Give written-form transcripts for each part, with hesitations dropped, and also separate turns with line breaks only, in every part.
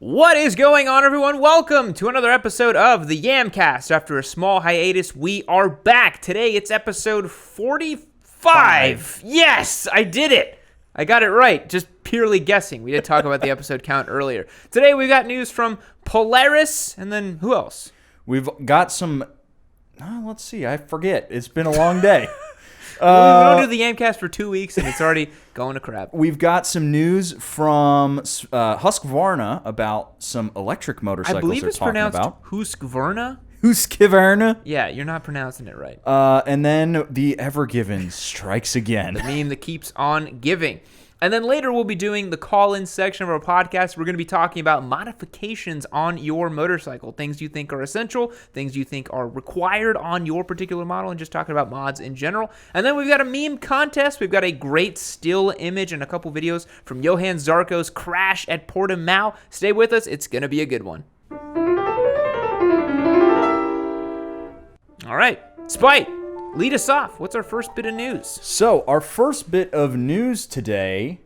What is going on, everyone? Welcome to another episode of the Yamcast. After a small hiatus, we are back. Today, it's episode 45. Yes, I did it. I got it right, just purely guessing. We did talk about the episode count earlier. Today, we've got news from Polaris, and then who else?
We've got some... let's see, I forget. It's been a long day.
We don't do the Yamcast for 2 weeks, and it's already going to crap.
We've got some news from Husqvarna about some electric motorcycles.
I believe
they're
it's
talking
pronounced
about.
Husqvarna.
Husqvarna.
Yeah, you're not pronouncing it right.
And then the Ever Given strikes again.
The meme that keeps on giving. And then later we'll be doing the call-in section of our podcast. We're going to be talking about modifications on your motorcycle, things you think are essential, things you think are required on your particular model, and just talking about mods in general. And then we've got a meme contest. We've got a great still image and a couple videos from Johan Zarco's crash at Portimao. Stay with us. It's going to be a good one. All right. Spite, lead us off. What's our first bit of news?
So, our first bit of news today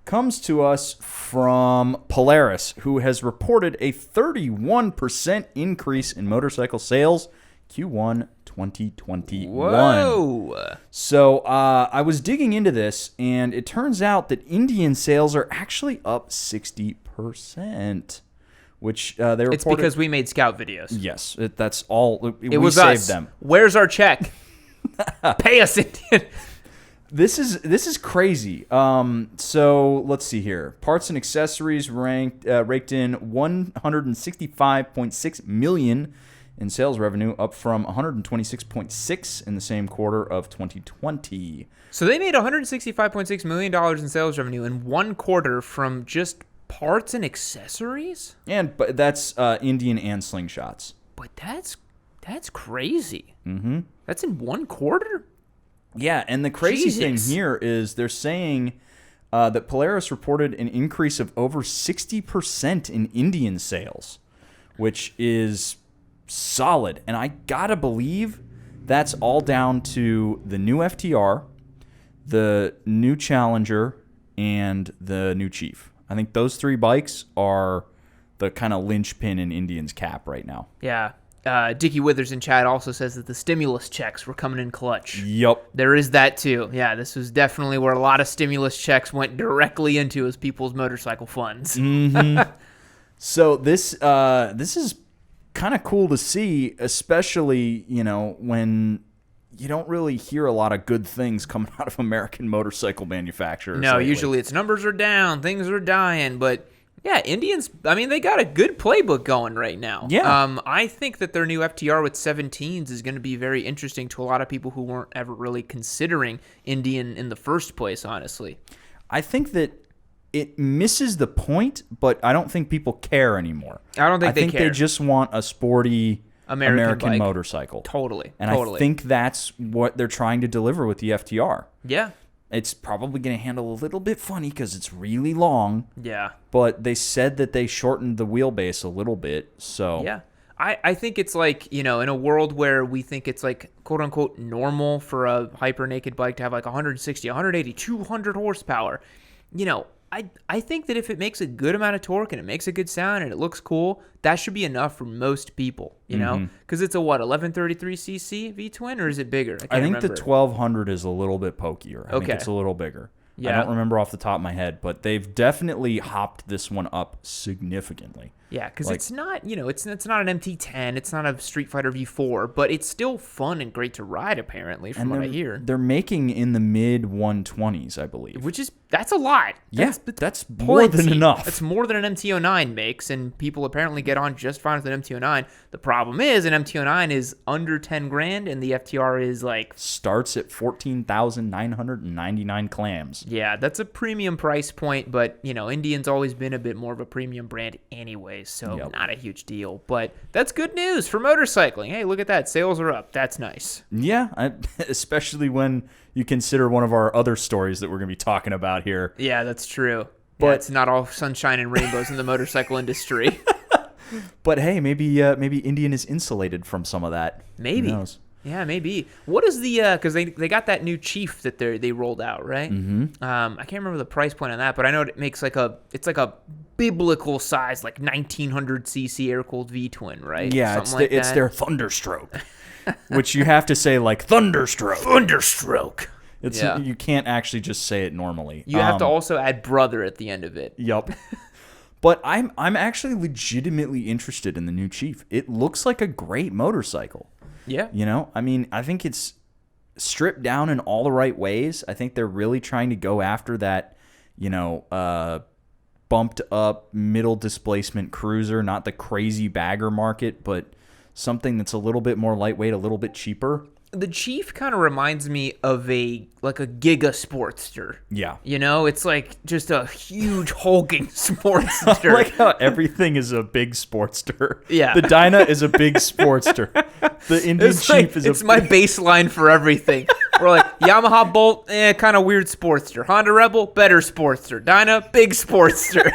comes to us from Polaris, who has reported a 31% increase in motorcycle sales Q1 2021.
Whoa!
So, I was digging into this, and it turns out that Indian sales are actually up 60%. Which they reported.
It's because we made scout videos.
Yes, that's all.
It was us.
Them.
Where's our check? Pay us, Indian.
This is crazy. So let's see here. Parts and accessories raked in 165.6 million in sales revenue, up from 126.6 in the same quarter of 2020.
So they made $165.6 million in sales revenue in one quarter from just parts and accessories?
But that's Indian and slingshots.
But that's crazy.
Mm-hmm.
That's in one quarter?
Yeah, and the crazy thing here is they're saying that Polaris reported an increase of over 60% in Indian sales, which is solid. And I gotta believe that's all down to the new FTR, the new Challenger, and the new Chief. I think those three bikes are the kind of linchpin in Indian's cap right now.
Yeah. Dickie Withers in chat also says that the stimulus checks were coming in clutch.
Yep.
There is that too. Yeah, this was definitely where a lot of stimulus checks went directly into as people's motorcycle funds.
Mm-hmm. So this is kind of cool to see, especially, when you don't really hear a lot of good things coming out of American motorcycle manufacturers.
No,
lately.
Usually it's numbers are down, things are dying, but yeah, Indians, I mean, they got a good playbook going right now.
Yeah.
I think that their new FTR with 17s is going to be very interesting to a lot of people who weren't ever really considering Indian in the first place, honestly.
I think that it misses the point, but I don't think people care anymore.
I don't think they care.
They just want a sporty American
bike.
Motorcycle.
Totally.
And I think that's what they're trying to deliver with the FTR.
Yeah.
It's probably going to handle a little bit funny because it's really long.
Yeah.
But they said that they shortened the wheelbase a little bit, so...
Yeah. I think it's like, in a world where we think it's like, quote-unquote, normal for a hyper-naked bike to have like 160, 180, 200 horsepower, I think that if it makes a good amount of torque and it makes a good sound and it looks cool, that should be enough for most people, Because it's a, 1133cc V-twin, or is it bigger?
I think the 1200 is a little bit pokier. I think it's a little bigger.
Yeah.
I don't remember off the top of my head, but they've definitely hopped this one up significantly.
Yeah, because it's not, it's not an MT10, it's not a Street Fighter V4, but it's still fun and great to ride, apparently, from what I hear.
They're making in the mid 120s, I believe.
That's a lot.
That's more than enough.
That's more than an MT09 makes, and people apparently get on just fine with an MT09. The problem is, an MT09 is under 10 grand, and the FTR is
starts at 14,999 clams.
Yeah, that's a premium price point, but, Indian's always been a bit more of a premium brand anyway, so not a huge deal. But that's good news for motorcycling. Hey, look at that. Sales are up. That's nice.
Yeah, especially when you consider one of our other stories that we're going to be talking about here.
Yeah, that's true. But it's not all sunshine and rainbows in the motorcycle industry.
But hey, maybe Indian is insulated from some of that.
Maybe.
Who knows?
Yeah, maybe. What is the because they got that new Chief that they rolled out, right? Mm-hmm. I can't remember the price point on that, but I know it makes like a biblical size, like 1900 cc air cooled V twin, right?
Yeah, it's their Thunderstroke, which you have to say like Thunderstroke. You can't actually just say it normally.
You have to also add brother at the end of it.
Yup. But I'm actually legitimately interested in the new Chief. It looks like a great motorcycle.
Yeah.
You know, I mean, I think it's stripped down in all the right ways. I think they're really trying to go after that, bumped up middle displacement cruiser, not the crazy bagger market, but something that's a little bit more lightweight, a little bit cheaper.
The Chief kind of reminds me of a Giga Sportster.
Yeah.
You know, it's like just a huge hulking Sportster.
I like how everything is a big Sportster.
Yeah.
The Dyna is a big Sportster. The Indian Chief is
it's my baseline for everything. We're like, Yamaha Bolt, kind of weird Sportster. Honda Rebel, better Sportster. Dyna, big Sportster.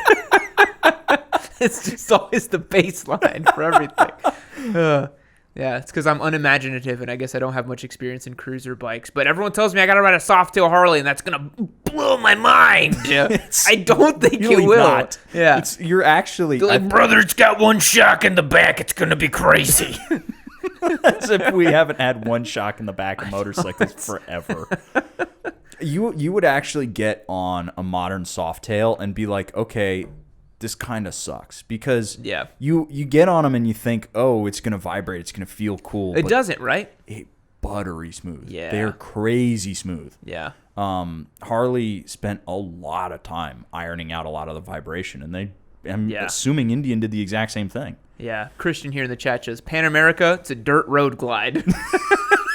It's just always the baseline for everything. Yeah, it's because I'm unimaginative, and I guess I don't have much experience in cruiser bikes. But everyone tells me I got to ride a Softail Harley, and that's going to blow my mind. I don't think it will.
Not.
Yeah.
You're actually...
They're like, brother, it's got one shock in the back. It's going to be crazy.
As if we haven't had one shock in the back of motorcycles forever. You would actually get on a modern Softail and be like, okay... this kind of sucks because you get on them and you think, oh, it's going to vibrate. It's going to feel cool.
It doesn't, right?
It buttery smooth.
Yeah.
They're crazy smooth.
Yeah.
Harley spent a lot of time ironing out a lot of the vibration, and I'm assuming Indian did the exact same thing.
Yeah. Christian here in the chat says, Pan America, it's a dirt road glide.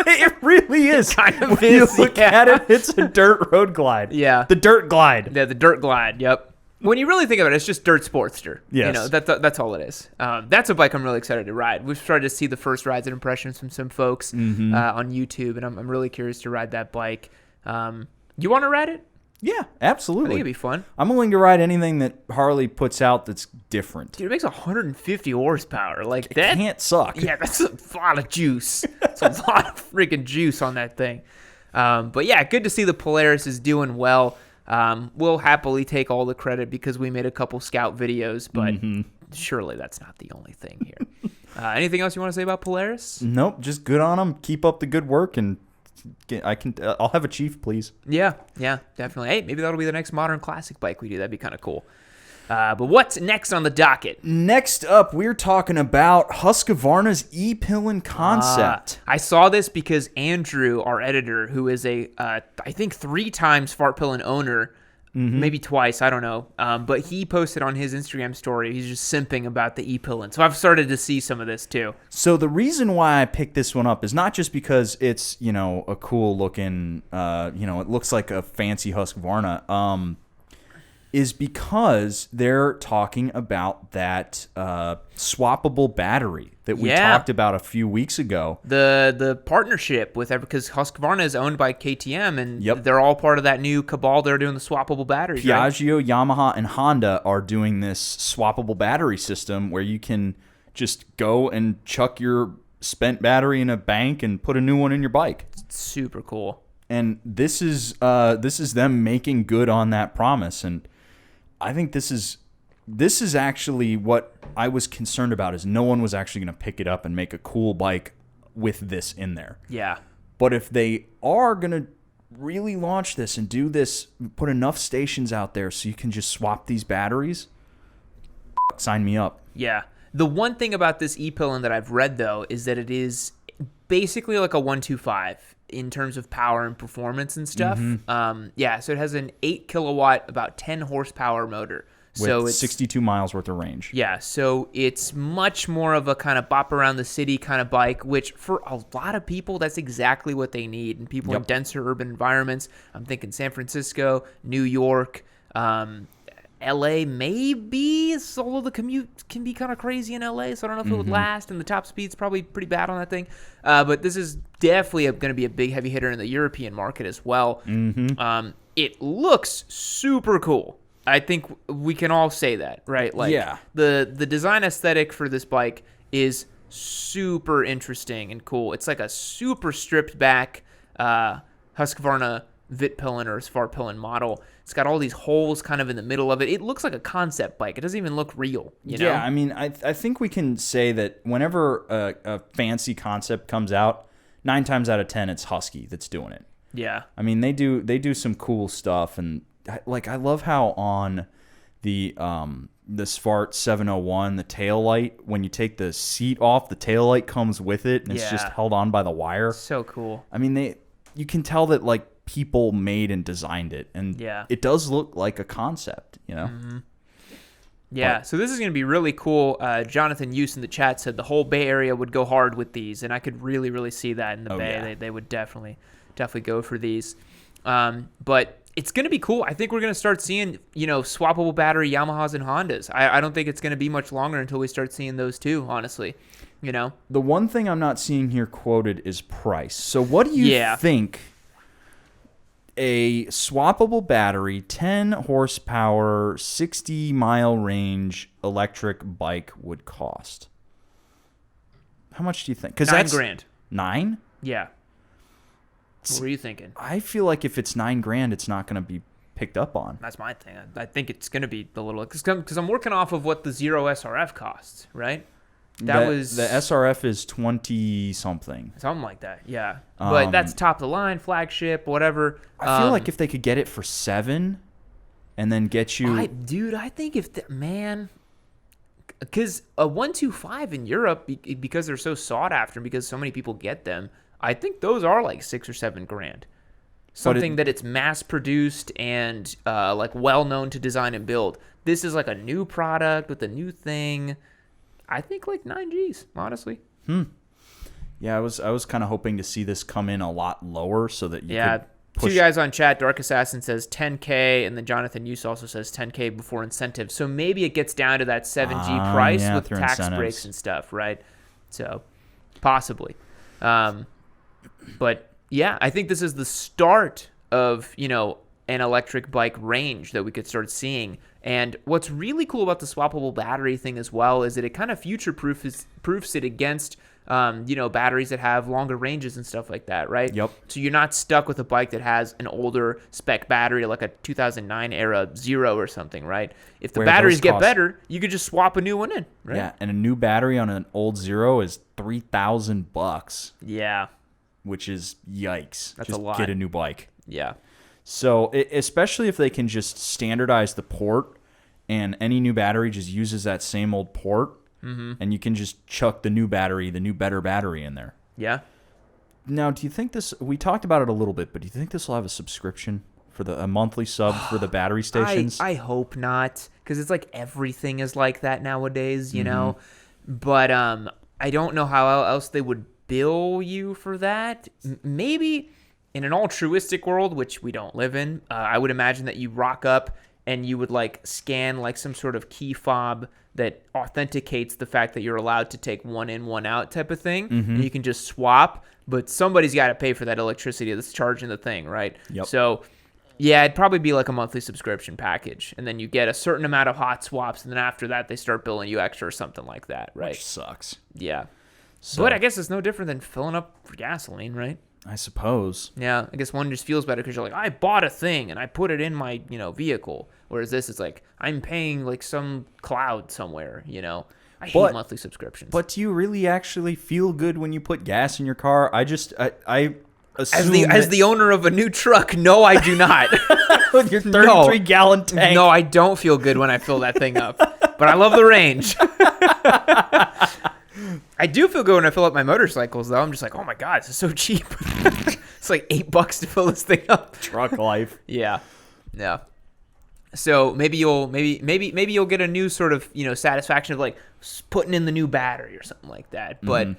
It really is.
It kind of
when
is.
You look at it, it's a dirt road glide.
Yeah.
The dirt glide.
Yeah, the dirt glide. Yep. When you really think about it, it's just dirt Sportster.
Yes.
You know, that's all it is. That's a bike I'm really excited to ride. We've started to see the first rides and impressions from some folks on YouTube, and I'm really curious to ride that bike. You want to ride it?
Yeah, absolutely.
I think it'd be fun.
I'm willing to ride anything that Harley puts out that's different.
Dude, it makes 150 horsepower. Like
it
that
can't suck.
Yeah, that's a lot of juice. It's a lot of freaking juice on that thing. But yeah, good to see the Polaris is doing well. We'll happily take all the credit because we made a couple scout videos, but surely that's not the only thing here. Anything else you want to say about Polaris?
Nope, just good on them. Keep up the good work, and I'll have a Chief, please.
Yeah, definitely. Hey, maybe that'll be the next modern classic bike we do. That'd be kind of cool. But what's next on the docket?
Next up, we're talking about Husqvarna's e-Pillin concept.
I saw this because Andrew, our editor, who is I think 3 times Fart Pillin owner, maybe twice, I don't know, but he posted on his Instagram story, he's just simping about the e-Pillin. So I've started to see some of this too.
So the reason why I picked this one up is not just because it's, a cool looking, it looks like a fancy Husqvarna, is because they're talking about that swappable battery that we talked about a few weeks ago.
The partnership with because Husqvarna is owned by KTM, and they're all part of that new cabal. They're doing the swappable batteries.
Piaggio,
right?
Yamaha, and Honda are doing this swappable battery system where you can just go and chuck your spent battery in a bank and put a new one in your bike.
It's super cool.
And this is them making good on that promise. And I think this is actually what I was concerned about, is no one was actually going to pick it up and make a cool bike with this in there.
Yeah.
But if they are going to really launch this and do this, put enough stations out there so you can just swap these batteries, sign me up.
Yeah. The one thing about this e-Pillin that I've read, though, is that it is basically like a 125 in terms of power and performance and stuff. So it has an 8 kilowatt, about 10 horsepower motor.
With it's 62 miles worth of range.
Yeah, so it's much more of a kind of bop around the city kind of bike, which for a lot of people, that's exactly what they need. And people in denser urban environments, I'm thinking San Francisco, New York, LA maybe, although the commute can be kind of crazy in LA, so I don't know if it would last, and the top speed's probably pretty bad on that thing. But this is definitely going to be a big heavy hitter in the European market as well. It looks super cool. I think we can all say that, right? Like, the design aesthetic for this bike is super interesting and cool. It's like a super stripped back Husqvarna Vitpillen or Svartpillen model. It's got all these holes kind of in the middle of it. It looks like a concept bike. It doesn't even look real, you know?
Yeah, I mean, I think we can say that whenever a fancy concept comes out, 9 times out of 10 it's Husky that's doing it.
Yeah.
I mean, they do some cool stuff, and like I love how on the Svart 701, the tail light, when you take the seat off, the tail light comes with it, and it's just held on by the wire.
So cool.
I mean, you can tell that like people made and designed it, and it does look like a concept, you know.
Mm-hmm. Yeah, so this is going to be really cool. Jonathan Hughes in the chat said the whole Bay Area would go hard with these, and I could really, really see that in the Bay.
Yeah.
They would definitely go for these. But it's going to be cool. I think we're going to start seeing, swappable battery Yamahas and Hondas. I don't think it's going to be much longer until we start seeing those too, honestly. The
one thing I'm not seeing here quoted is price. So what do you think a swappable battery, 10 horsepower, 60-mile range electric bike would cost? How much do you think?
'Cause that's $9,000.
9?
Yeah. What were you thinking?
I feel like if it's $9,000, it's not going to be picked up on.
That's my thing. I think it's going to be a little, because I'm working off of what the Zero SRF costs, right? That was
the SRF is 20 something,
something like that. Yeah, but that's top of the line, flagship, whatever.
I feel like if they could get it for 7, and then get you,
I think because a 125 in Europe, because they're so sought after, and because so many people get them, I think those are like $6,000 or $7,000. Something that it's mass produced and like well known to design and build. This is like a new product with a new thing. I think like $9,000, honestly.
Yeah, I was kind of hoping to see this come in a lot lower so that you could push.
2 guys on chat. Dark Assassin says $10K, and then Jonathan Hughes also says $10K before incentives. So maybe it gets down to that 7G price with tax breaks and stuff, right? So possibly. But yeah, I think this is the start of, an electric bike range that we could start seeing. And what's really cool about the swappable battery thing as well is that it kind of future-proofs it against, batteries that have longer ranges and stuff like that, right?
Yep.
So you're not stuck with a bike that has an older spec battery, like a 2009 era Zero or something, right? If the batteries get better, you could just swap a new one in, right?
Yeah, and a new battery on an old Zero is $3,000.
Yeah.
Which is yikes.
That's
just
a lot.
Get a new bike.
Yeah.
So, especially if they can just standardize the port and any new battery just uses that same old port, and you can just chuck the new better battery in there.
Yeah.
Now, do you think this, we talked about it a little bit, but do you think this will have a subscription for a monthly sub for the battery stations?
I hope not, because it's like everything is like that nowadays, you know? But I don't know how else they would bill you for that. Maybe in an altruistic world, which we don't live in, I would imagine that you rock up and you would like scan like some sort of key fob that authenticates the fact that you're allowed to take one in, one out type of thing. And you can just swap, but somebody's got to pay for that electricity that's charging the thing, right?
Yep.
So yeah, it'd probably be like a monthly subscription package, and then you get a certain amount of hot swaps, and then after that they start billing you extra or something like that, right?
Which sucks.
Yeah.
So,
But I guess it's no different than filling up for gasoline, right?
I suppose.
Yeah, I guess one just feels better because you're like, I bought a thing and I put it in my, vehicle. Whereas this is like, I'm paying like some cloud somewhere, I hate monthly subscriptions.
But do you really actually feel good when you put gas in your car? I assume
as the owner of a new truck, no, I do not.
With your 33-gallon tank.
No, I don't feel good when I fill that thing up. But I love the range. I do feel good when I fill up my motorcycles, though. I'm just like, oh my god, this is so cheap. It's like $8 to fill this thing up.
Truck life.
Yeah. So maybe you'll get a new sort of satisfaction of like putting in the new battery or something like that. But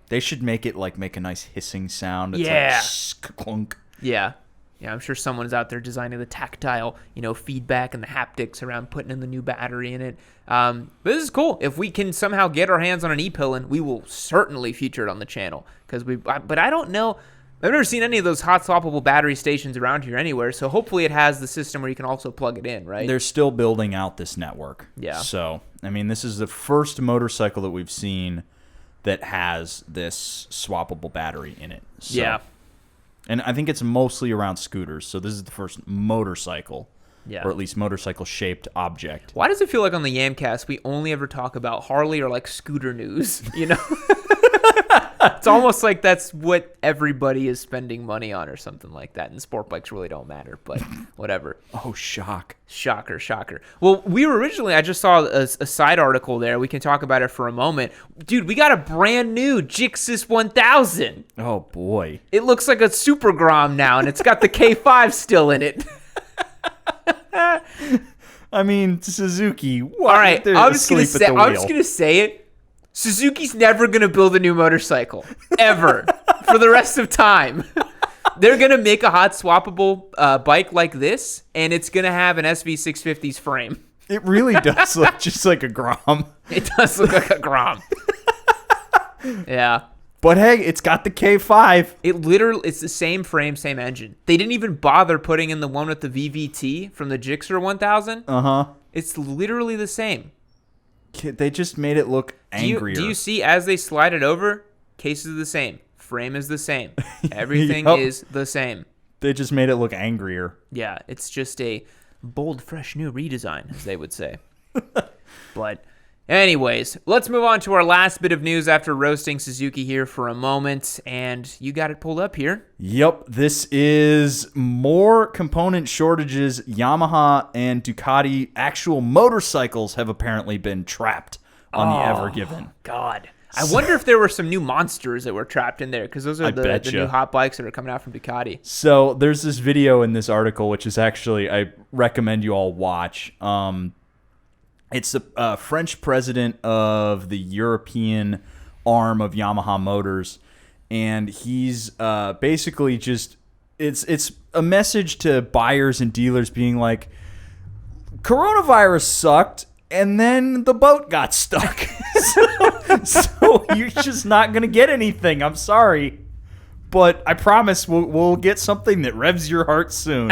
they should make a nice hissing sound. It's like clunk.
Yeah. Yeah, I'm sure someone's out there designing the tactile, feedback and the haptics around putting in the new battery in it. But this is cool. If we can somehow get our hands on an e-Pillen, we will certainly feature it on the channel. But I don't know. I've never seen any of those hot swappable battery stations around here anywhere. So hopefully it has the system where you can also plug it in, right?
They're still building out this network.
Yeah.
So, I mean, this is the first motorcycle that we've seen that has this swappable battery in it. So,
Yeah.
And I think it's mostly around scooters. So this is the first motorcycle, or at least motorcycle-shaped object.
Why does it feel like on the Yamcast we only ever talk about Harley or like scooter news? You know, it's almost like that's what everybody is spending money on or something like that. And sport bikes really don't matter, but whatever.
Oh, shocker.
Well, we were originally, I just saw a side article there. We can talk about it for a moment. Dude, we got a brand new Gyxis 1000.
Oh, boy.
It looks like a Super Grom now, and it's got the K5 still in it.
I mean, Suzuki.
All right, I'm just gonna say it. Suzuki's never gonna build a new motorcycle ever for the rest of time. They're gonna make a hot swappable bike like this, and it's gonna have an SV650's frame.
It really does look just like a Grom.
It does look like a Grom. Yeah.
But hey, it's got the K5.
It's the same frame, same engine. They didn't even bother putting in the one with the VVT from the Gyxis 1000. It's literally the same.
They just made it look angrier.
Do you see as they slide it over? Case is the same. Frame is the same. Everything is the same.
They just made it look angrier.
Yeah, it's just a bold, fresh new redesign, as they would say. But anyways, let's move on to our last bit of news after roasting Suzuki here for a moment. And you got it pulled up here.
Yep, this is more component shortages. Yamaha and Ducati actual motorcycles have apparently been trapped on the Ever Given.
God. I wonder if there were some new monsters that were trapped in there, because those are the new hot bikes that are coming out from Ducati.
So there's this video in this article, which is actually, I recommend you all watch. It's the French president of the European arm of Yamaha Motors, and he's basically just it's a message to buyers and dealers being like, coronavirus sucked, and then the boat got stuck. so you're just not gonna get anything. I'm sorry, but I promise we'll get something that revs your heart soon.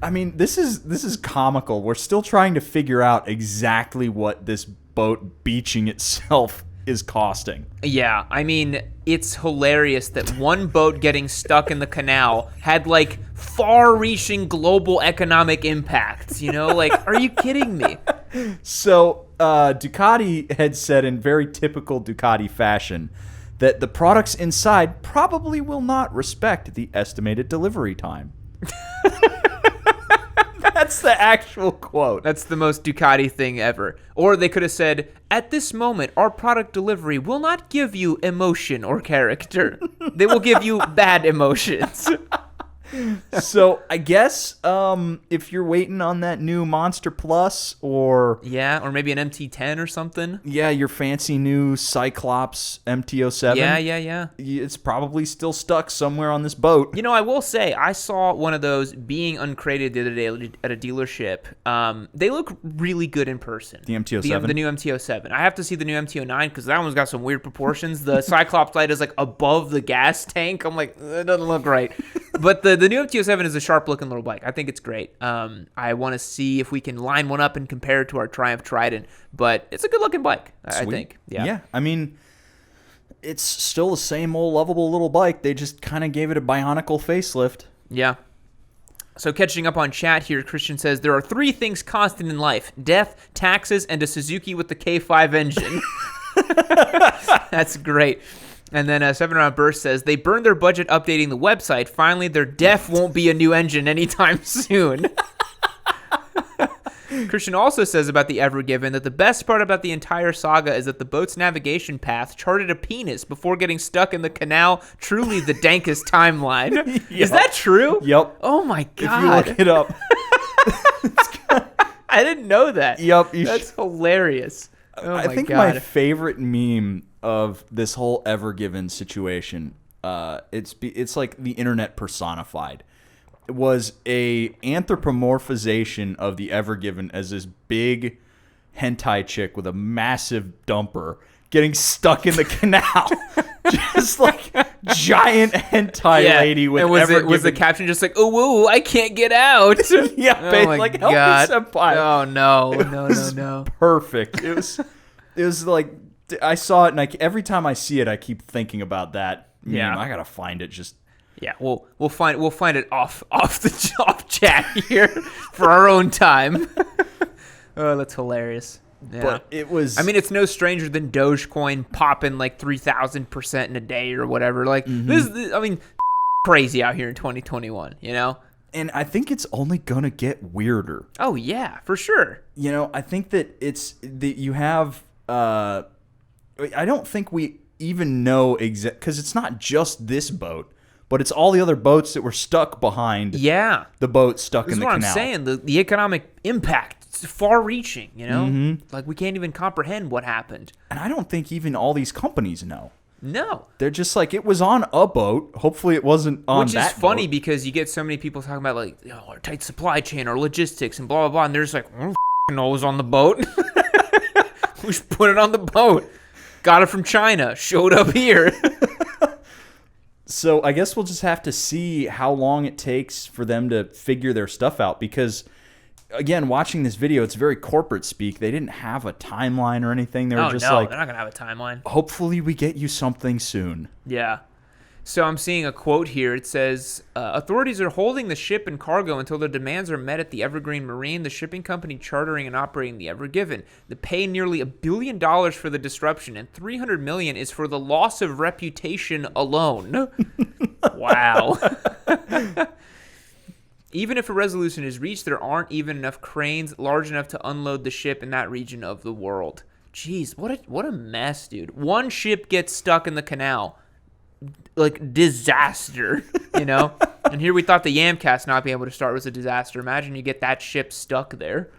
I mean, this is comical. We're still trying to figure out exactly what this boat beaching itself is costing.
Yeah, I mean, it's hilarious that one boat getting stuck in the canal had, like, far-reaching global economic impacts, you know? Like, are you kidding me?
So, Ducati had said in very typical Ducati fashion that the products inside probably will not respect the estimated delivery time. That's the actual quote.
That's the most Ducati thing ever. Or they could have said, at this moment, our product delivery will not give you emotion or character. They will give you bad emotions.
So I guess if you're waiting on that new Monster Plus or
maybe an MT10 or something.
Yeah, your fancy new Cyclops MT07.
Yeah.
It's probably still stuck somewhere on this boat.
You know, I will say, I saw one of those being uncrated the other day at a dealership. They look really good in person.
The MT07?
The new MT07. I have to see the new MT09 because that one's got some weird proportions. The Cyclops light is like above the gas tank. I'm like, that doesn't look right. But the new MT07 is a sharp-looking little bike. I think it's great. I want to see if we can line one up and compare it to our Triumph Trident. But it's a good-looking bike, I think.
Yeah, I mean, it's still the same old lovable little bike. They just kind of gave it a bionicle facelift.
Yeah. So catching up on chat here, Christian says, there are 3 things constant in life: death, taxes, and a Suzuki with the K5 engine. That's great. And then 7 Round Burst says, they burned their budget updating the website. Finally, their def won't be a new engine anytime soon. Christian also says about the Ever Given that the best part about the entire saga is that the boat's navigation path charted a penis before getting stuck in the canal. Truly the dankest timeline. Yep. Is that true?
Yep.
Oh my God.
If you look it up.
I didn't know that.
Yep.
That's hilarious. Oh
I think
God.
my favorite meme of this whole Ever Given situation, it's like the internet personified. It was a anthropomorphization of the Ever Given as this big hentai chick with a massive dumper getting stuck in the canal. Just like giant hentai lady with
was the caption just like, oh, whoa, I can't get out?
Yeah,
oh my
like,
God.
help me, senpai.
Oh, no.
Perfect. It was like I saw it, and every time I see it, I keep thinking about that meme.
Yeah.
I gotta find it.
Yeah, we'll find it off the chat here for our own time. Oh, that's hilarious. Yeah.
But it was.
I mean, it's no stranger than Dogecoin popping like 3,000% in a day or whatever. Like this, I mean, crazy out here in 2021. You know.
And I think it's only gonna get weirder.
Oh yeah, for sure.
You know, I think that you have. I don't think we even know because it's not just this boat, but it's all the other boats that were stuck behind.
Yeah.
The boat stuck in the canal.
This is what I'm saying. The economic impact is far-reaching. You know, like we can't even comprehend what happened.
And I don't think even all these companies know.
No.
They're just like, it was on a boat. Hopefully it wasn't on that boat.
Which is funny because you get so many people talking about like, our tight supply chain, our logistics, and blah, blah, blah. And they're just like, I don't know it was on the boat. We just put it on the boat. Got it from China. Showed up here.
So I guess we'll just have to see how long it takes for them to figure their stuff out because, again, watching this video, it's very corporate speak. They didn't have a timeline or anything. They were just like,
they're not going to have a timeline.
Hopefully we get you something soon.
Yeah. So I'm seeing a quote here. It says, authorities are holding the ship and cargo until their demands are met at the Evergreen Marine, the shipping company chartering and operating the Ever Given. They pay nearly $1 billion for the disruption, and $300 million is for the loss of reputation alone. Wow. Even if a resolution is reached, there aren't even enough cranes large enough to unload the ship in that region of the world. Jeez, what a mess, dude. One ship gets stuck in the canal. Like, disaster, you know? And here we thought the Yamcast not being able to start was a disaster. Imagine you get that ship stuck there.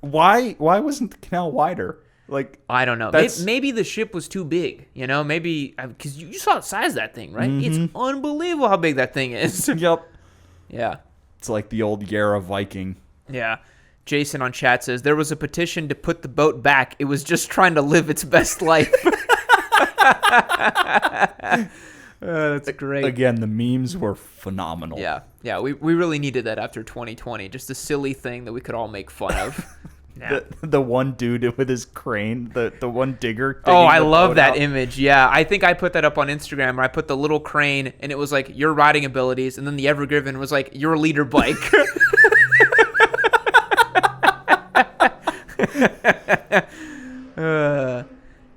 Why wasn't the canal wider? Like,
I don't know. Maybe the ship was too big, you know? Maybe, because you saw the size of that thing, right? It's unbelievable how big that thing is.
Yep.
Yeah.
It's like the old Yarra Viking.
Yeah. Jason on chat says, there was a petition to put the boat back. It was just trying to live its best life. That's great.
Again, the memes were phenomenal.
Yeah, we really needed that after 2020. Just a silly thing that we could all make fun of. Yeah.
The one dude with his crane, the one digger.
Oh, I love that image. Yeah, I think I put that up on Instagram where I put the little crane and it was like your riding abilities, and then the Ever Given was like your leader bike.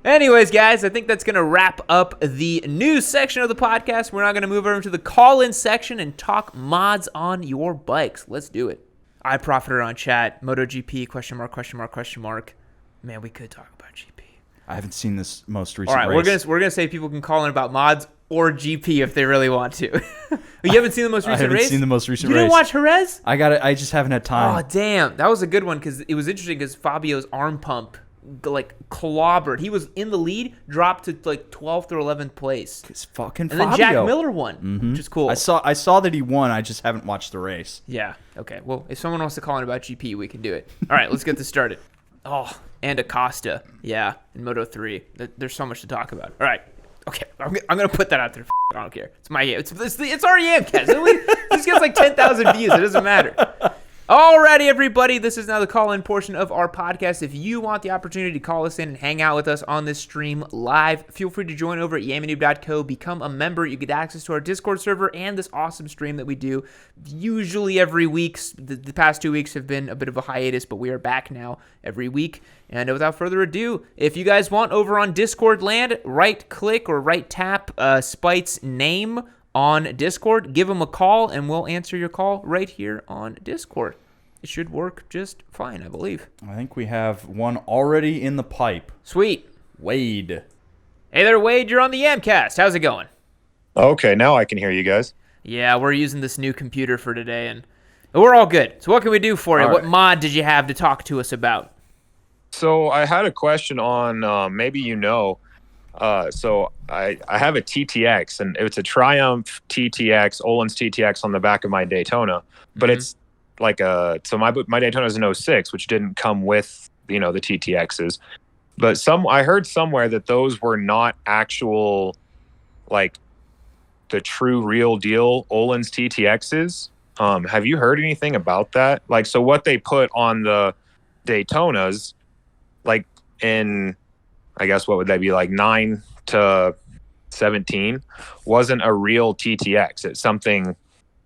Anyways, guys, I think that's going to wrap up the news section of the podcast. We're now going to move over to the call-in section and talk mods on your bikes. Let's do it. iProfiter on chat, MotoGP, question mark. Man, we could talk about GP.
I haven't seen this most recent
race. All right, we're gonna say people can call in about mods or GP if they really want to. You haven't seen the most recent race?
I haven't seen the most recent race.
You didn't watch Jerez?
I just haven't had time.
Oh, damn. That was a good one because it was interesting because Fabio's arm pump like clobbered. He was in the lead, dropped to like 12th or 11th place.
It's fucking
and
Fabio.
Then Jack Miller won, which is cool.
I saw that he won. I just haven't watched the race.
Yeah. Okay. Well, if someone wants to call in about GP, we can do it. All right, let's get this started. Oh, and Acosta. Yeah, in Moto 3. There's so much to talk about. All right. Okay, I'm going to put that out there. I don't care. It's my It's our Yamcast. This gets like 10,000 views. It doesn't matter. Alrighty, everybody. This is now the call-in portion of our podcast. If you want the opportunity to call us in and hang out with us on this stream live, feel free to join over at yammynoob.co. Become a member. You get access to our Discord server and this awesome stream that we do usually every week. The past 2 weeks have been a bit of a hiatus, but we are back now every week. And without further ado, if you guys want over on Discord land, right-click or right-tap Spite's name on Discord, give him a call, and we'll answer your call right here on Discord. It should work just fine, I believe.
I think we have one already in the pipe.
Sweet.
Wade.
Hey there, Wade. You're on the Yamcast. How's it going?
Okay, now I can hear you guys.
Yeah, we're using this new computer for today, and we're all good. So what can we do for you? What mod did you have to talk to us about?
So I had a question on, maybe you know, so I have a TTX, and it's a Triumph TTX, Olin's TTX on the back of my Daytona, but it's like so my Daytona is an 06, which didn't come with, the TTXs, but I heard somewhere that those were not actual, like the true real deal Olin's TTXs. Have you heard anything about that? Like, so what they put on the Daytonas, like I guess what would that be, like 9 to 17, wasn't a real TTX. It's something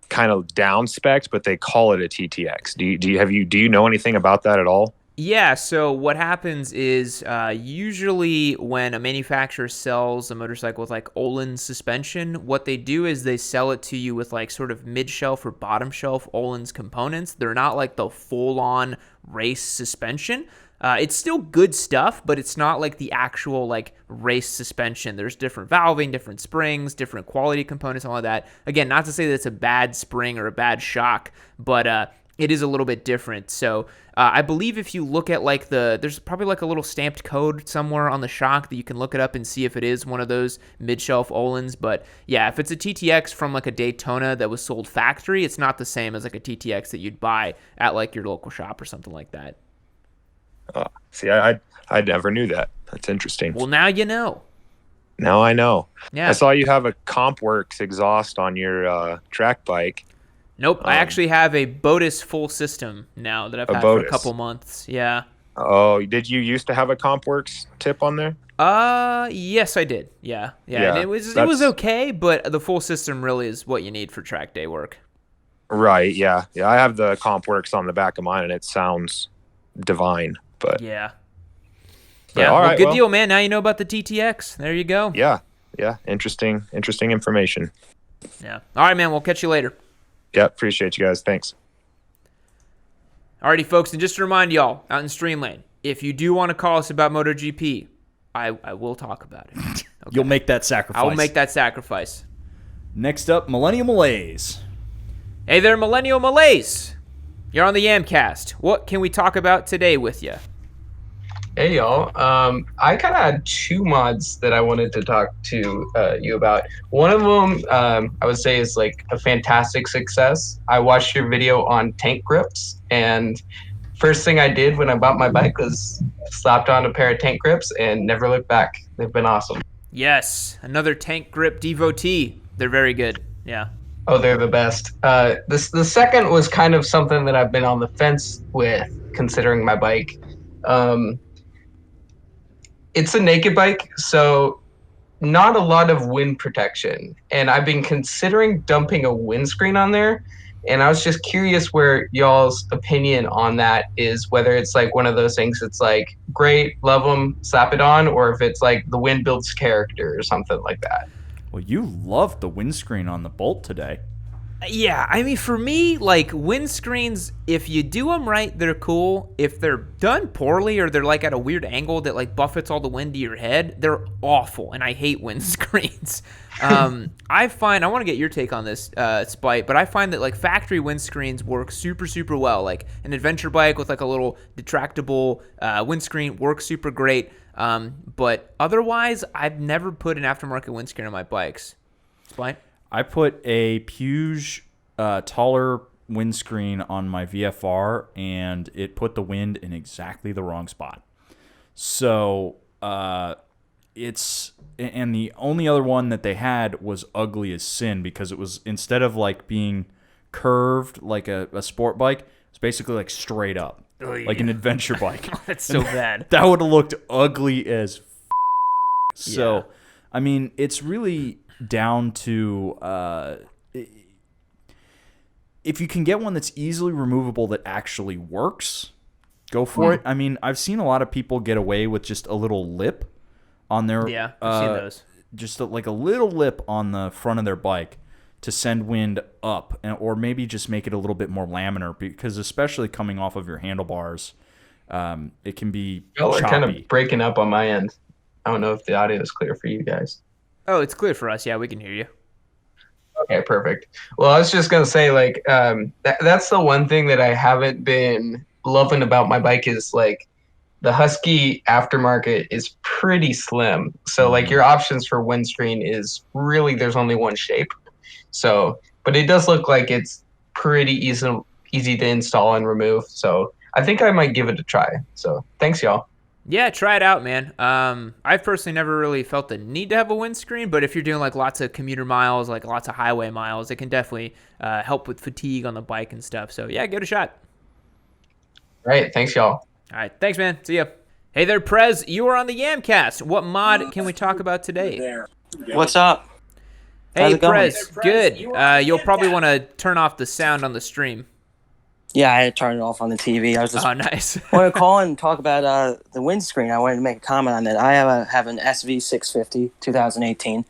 kind of down spec'd, but they call it a TTX. Do you know anything about that at all?
Yeah, so what happens is usually when a manufacturer sells a motorcycle with like Öhlins suspension, what they do is they sell it to you with like sort of mid-shelf or bottom-shelf Öhlins components. They're not like the full-on race suspension. It's still good stuff, but it's not like the actual like race suspension. There's different valving, different springs, different quality components, all of that. Again, not to say that it's a bad spring or a bad shock, but it is a little bit different. So I believe if you look at like there's probably like a little stamped code somewhere on the shock that you can look it up and see if it is one of those mid-shelf Öhlins. But yeah, if it's a TTX from like a Daytona that was sold factory, it's not the same as like a TTX that you'd buy at like your local shop or something like that.
See, I never knew that. That's interesting.
Well, now you know.
Now I know.
Yeah.
I saw you have a CompWorks exhaust on your track bike.
Nope, I actually have a Botus full system now that I've had for a couple months. Yeah.
Oh, did you used to have a CompWorks tip on there?
Yes, I did. Yeah. And it was okay, but the full system really is what you need for track day work.
Right. Yeah. I have the CompWorks on the back of mine, and it sounds divine. But
yeah.
All right,
good deal, man. Now you know about the TTX. There you go.
Yeah. Interesting information.
Yeah. All right, man. We'll catch you later.
Yeah, appreciate you guys. Thanks.
Alrighty, folks, and just to remind y'all out in Streamlane, if you do want to call us about MotoGP, I will talk about it. Okay?
You'll make that sacrifice.
I will make that sacrifice.
Next up, Millennial Malaise.
Hey there, Millennial Malaise. You're on the Yamcast. What can we talk about today with you?
Hey y'all, I kind of had 2 mods that I wanted to talk to you about. One of them, I would say, is like a fantastic success. I watched your video on tank grips, and first thing I did when I bought my bike was slapped on a pair of tank grips and never looked back. They've been awesome.
Yes, another tank grip devotee. They're very good. Yeah.
Oh, they're the best. The second was kind of something that I've been on the fence with, considering my bike. It's a naked bike, so not a lot of wind protection. And I've been considering dumping a windscreen on there. And I was just curious where y'all's opinion on that is, whether it's like one of those things that's like, great, love them, slap it on, or if it's like the wind builds character or something like that.
Well, you loved the windscreen on the Bolt today.
Yeah, I mean, for me, like, windscreens, if you do them right, they're cool. If they're done poorly or they're, like, at a weird angle that, like, buffets all the wind to your head, they're awful, and I hate windscreens. I want to get your take on this, Spite, but I find that, like, factory windscreens work super, super well. Like, an adventure bike with, like, a little detractable windscreen works super great. But otherwise, I've never put an aftermarket windscreen on my bikes. Spite?
I put a Puge taller windscreen on my VFR, and it put the wind in exactly the wrong spot. So and the only other one that they had was ugly as sin, because it was, instead of like being curved like a sport bike, it's basically like straight up, like an adventure bike.
That's so bad.
That would have looked ugly as So,
yeah.
I mean, it's really down to if you can get one that's easily removable that actually works, go for it. I mean, I've seen a lot of people get away with just a little lip on their
I've seen those.
Just like a little lip on the front of their bike to send wind up, or maybe just make it a little bit more laminar, because especially coming off of your handlebars, it can be
Y'all are
choppy.
kind of breaking up on my end. I don't know if the audio is clear for you guys.
Oh, it's clear for us. Yeah, we can hear you.
Okay, perfect. Well, I was just going to say, like, that's the one thing that I haven't been loving about my bike is, like, the Husky aftermarket is pretty slim. So, like, your options for windscreen is really, there's only one shape. So, but it does look like it's pretty easy to install and remove. So I think I might give it a try. So thanks, y'all.
Yeah, try it out, man. I've personally never really felt the need to have a windscreen, but if you're doing like lots of commuter miles, like lots of highway miles, it can definitely help with fatigue on the bike and stuff. So yeah, give it a shot.
All right, thanks, y'all.
All right, thanks, man. See ya. Hey there, Prez. You are on the Yamcast. What mod can we talk about today?
What's up?
Hey, Prez. Good. You'll probably want to turn off the sound on the stream.
Yeah, I had to turn it off on the TV. I was just
nice.
want to call and talk about the windscreen. I wanted to make a comment on that. I have an SV650 2018.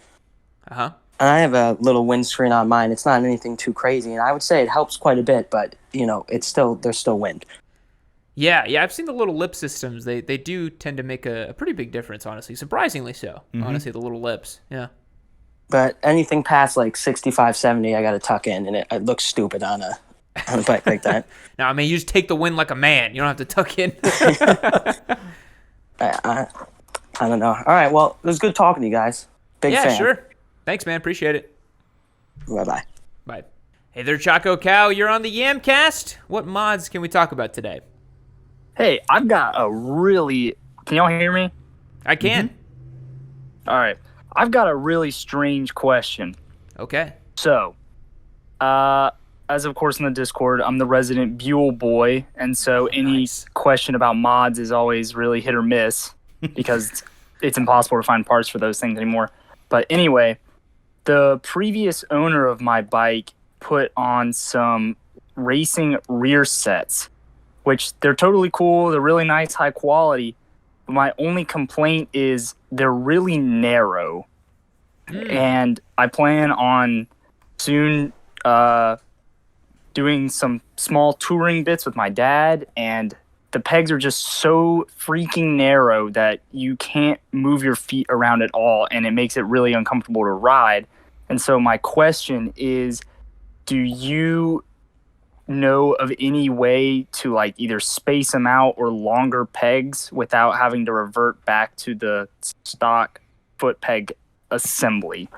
Uh-huh.
And I have a little windscreen on mine. It's not anything too crazy, and I would say it helps quite a bit, but, there's still wind.
Yeah, I've seen the little lip systems. They do tend to make a pretty big difference, honestly. Surprisingly so, honestly, the little lips. Yeah.
But anything past, 65, 70, I got to tuck in, and it looks stupid on a bike like that.
No, I mean, you just take the wind like a man. You don't have to tuck in.
I don't know. All right, well, it was good talking to you guys. Big fan.
Yeah, sure. Thanks, man. Appreciate it.
Bye-bye.
Bye. Hey there, Choco Cow. You're on the Yamcast. What mods can we talk about today?
Hey, I've got a really... Can y'all hear me?
I can.
All right. I've got a really strange question.
Okay.
So, as of course in the Discord, I'm the resident Buell boy, and so any question about mods is always really hit or miss because it's impossible to find parts for those things anymore. But anyway, the previous owner of my bike put on some racing rear sets, which they're totally cool. They're really nice, high quality. But my only complaint is they're really narrow. And I plan on soon doing some small touring bits with my dad, and the pegs are just so freaking narrow that you can't move your feet around at all, and it makes it really uncomfortable to ride. And so my question is, do you know of any way to either space them out or longer pegs without having to revert back to the stock foot peg assembly?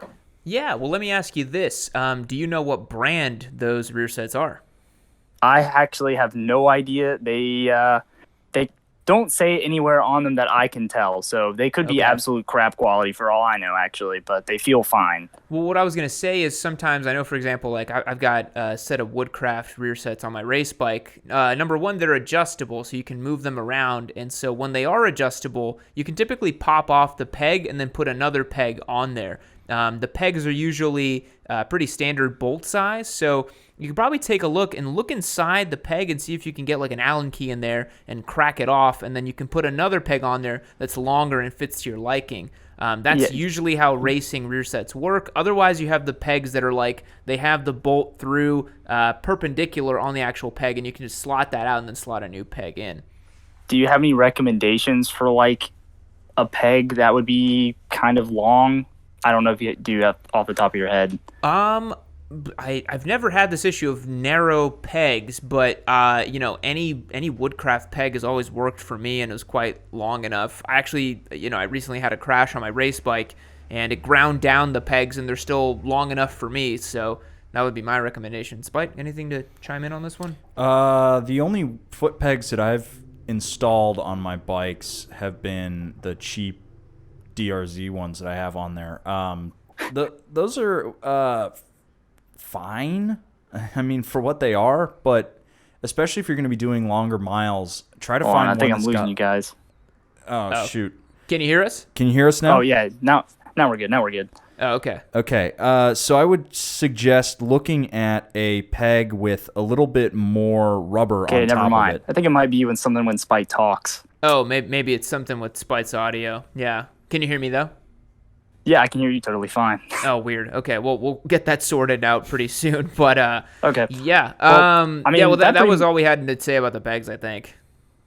Yeah, well, let me ask you this. Do you know what brand those rear sets are?
I actually have no idea. They don't say anywhere on them that I can tell, so they could be absolute crap quality for all I know, actually, but they feel fine.
Well, what I was going to say is sometimes I know, for example, I've got a set of Woodcraft rear sets on my race bike. Number one, they're adjustable, so you can move them around, and so when they are adjustable, you can typically pop off the peg and then put another peg on there. The pegs are usually pretty standard bolt size, so you can probably take a look inside the peg and see if you can get an Allen key in there and crack it off, and then you can put another peg on there that's longer and fits to your liking. That's usually how racing rear sets work. Otherwise, you have the pegs that are they have the bolt through perpendicular on the actual peg, and you can just slot that out and then slot a new peg in.
Do you have any recommendations for a peg that would be kind of long? I don't know if you do off the top of your head.
I've never had this issue of narrow pegs, but any Woodcraft peg has always worked for me, and it was quite long enough. I actually, I recently had a crash on my race bike, and it ground down the pegs, and they're still long enough for me. So that would be my recommendation. Spike, anything to chime in on this one?
The only foot pegs that I've installed on my bikes have been the cheap DRZ ones that I have on there. Those are fine, I mean, for what they are, but especially if you're going to be doing longer miles, try to find one.
I think I'm losing you guys.
Oh, shoot.
Can you hear us?
Can you hear us now?
Oh, yeah. Now we're good.
Oh, okay.
Okay. So I would suggest looking at a peg with a little bit more rubber on top of it. Okay, never mind.
I think it might be when Spike talks.
Oh, maybe it's something with Spike's audio. Yeah. Can you hear me, though?
Yeah, I can hear you totally fine.
Oh, weird. Okay, well, we'll get that sorted out pretty soon. But
okay.
Yeah. That was all we had to say about the pegs, I think.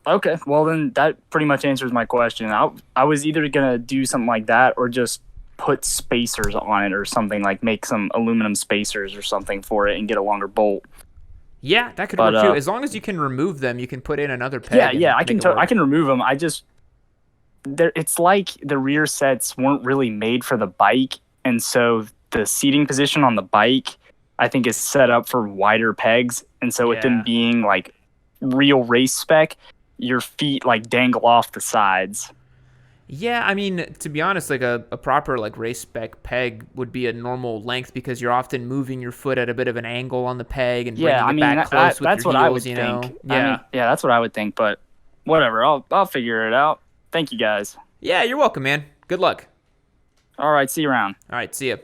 Okay. Well, then that pretty much answers my question. I was either gonna do something like that or just put spacers on it or something, make some aluminum spacers or something for it and get a longer bolt.
Yeah, that could work too. As long as you can remove them, you can put in another peg.
Yeah, I can remove them. It's like the rear sets weren't really made for the bike, and so the seating position on the bike, I think, is set up for wider pegs, and so with them being real race spec, your feet dangle off the sides.
Yeah, I mean, to be honest, a proper race spec peg would be a normal length because you're often moving your foot at a bit of an angle on the peg and bringing it back close with your heels,
I would think. Yeah, that's what I would think, but whatever, I'll figure it out. Thank you, guys.
Yeah, you're welcome, man. Good luck.
All right, see you around.
All right, see ya.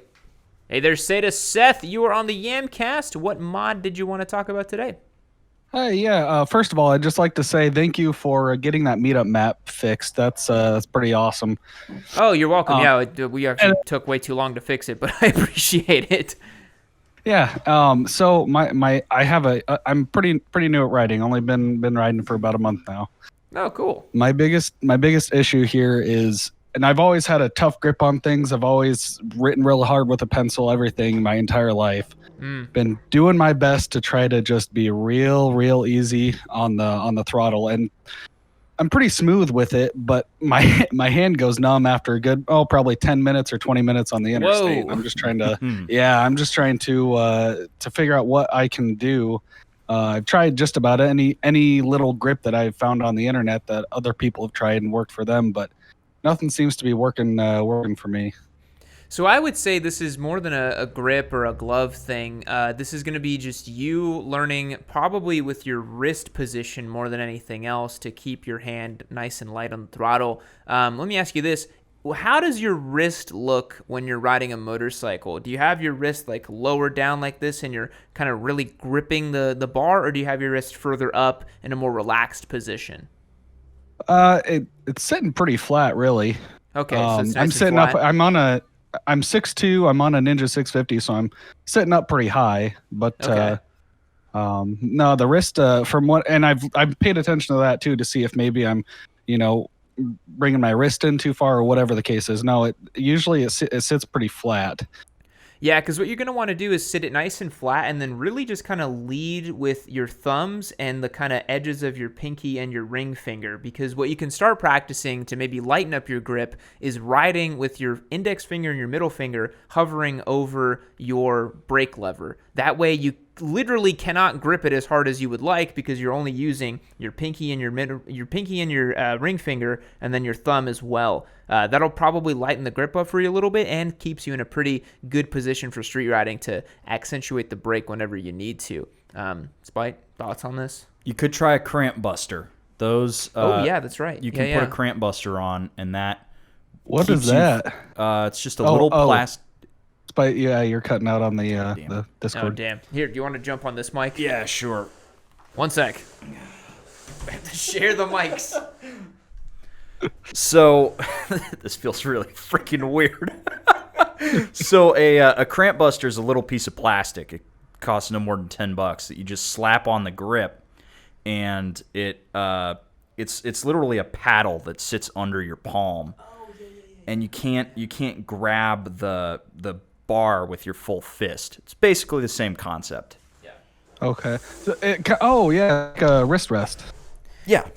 Hey there, Seda. Seth, you are on the Yamcast. What mod did you want to talk about today?
Hey, yeah. First of all, I'd just like to say thank you for getting that meetup map fixed. That's pretty awesome.
Oh, you're welcome. We actually took way too long to fix it, but I appreciate it.
Yeah. So I'm pretty new at riding. Only been riding for about a month now.
Oh, cool.
My biggest issue here is, and I've always had a tough grip on things. I've always written real hard with a pencil, everything my entire life. Been doing my best to try to just be real easy on the throttle, and I'm pretty smooth with it, but my hand goes numb after a good probably 10 minutes or 20 minutes on the interstate.
Whoa.
I'm just trying to to figure out what I can do. I've tried just about any little grip that I've found on the internet that other people have tried and worked for them, but nothing seems to be working for me.
So I would say this is more than a grip or a glove thing. This is going to be just you learning, probably with your wrist position more than anything else, to keep your hand nice and light on the throttle. Let me ask you this. How does your wrist look when you're riding a motorcycle? Do you have your wrist like lower down like this and you're kind of really gripping the bar, or do you have your wrist further up in a more relaxed position?
It's sitting pretty flat, really.
Okay, so it's nice
I'm sitting
flat.
up. I'm 6'2". I'm on a Ninja 650, so I'm sitting up pretty high. But
Okay.
no, the wrist from what, and I've paid attention to that too to see if maybe I'm, bringing my wrist in too far or whatever the case is. No, it sits pretty flat.
Yeah, because what you're going to want to do is sit it nice and flat and then really just kind of lead with your thumbs and the kind of edges of your pinky and your ring finger, because what you can start practicing to maybe lighten up your grip is riding with your index finger and your middle finger hovering over your brake lever. That way you literally cannot grip it as hard as you would like, because you're only using your pinky and your ring finger and then your thumb as well. That'll probably lighten the grip up for you a little bit and keeps you in a pretty good position for street riding to accentuate the brake whenever you need to. Spite, thoughts on this?
You could try a cramp buster. Those.
Yeah, that's right.
You can put a cramp buster on, and that.
What is that?
It's just a little plastic.
But yeah, you're cutting out on the Discord.
Oh, damn. Here, do you want to jump on this mic?
Yeah, sure.
1 sec. We have to share the mics.
So, this feels really freaking weird. So, a cramp buster is a little piece of plastic. It costs no more than $10 that you just slap on the grip, and it's literally a paddle that sits under your palm, and you can't grab the bar with your full fist. It's basically the same concept.
Yeah. Okay. So like a wrist rest.
Yeah.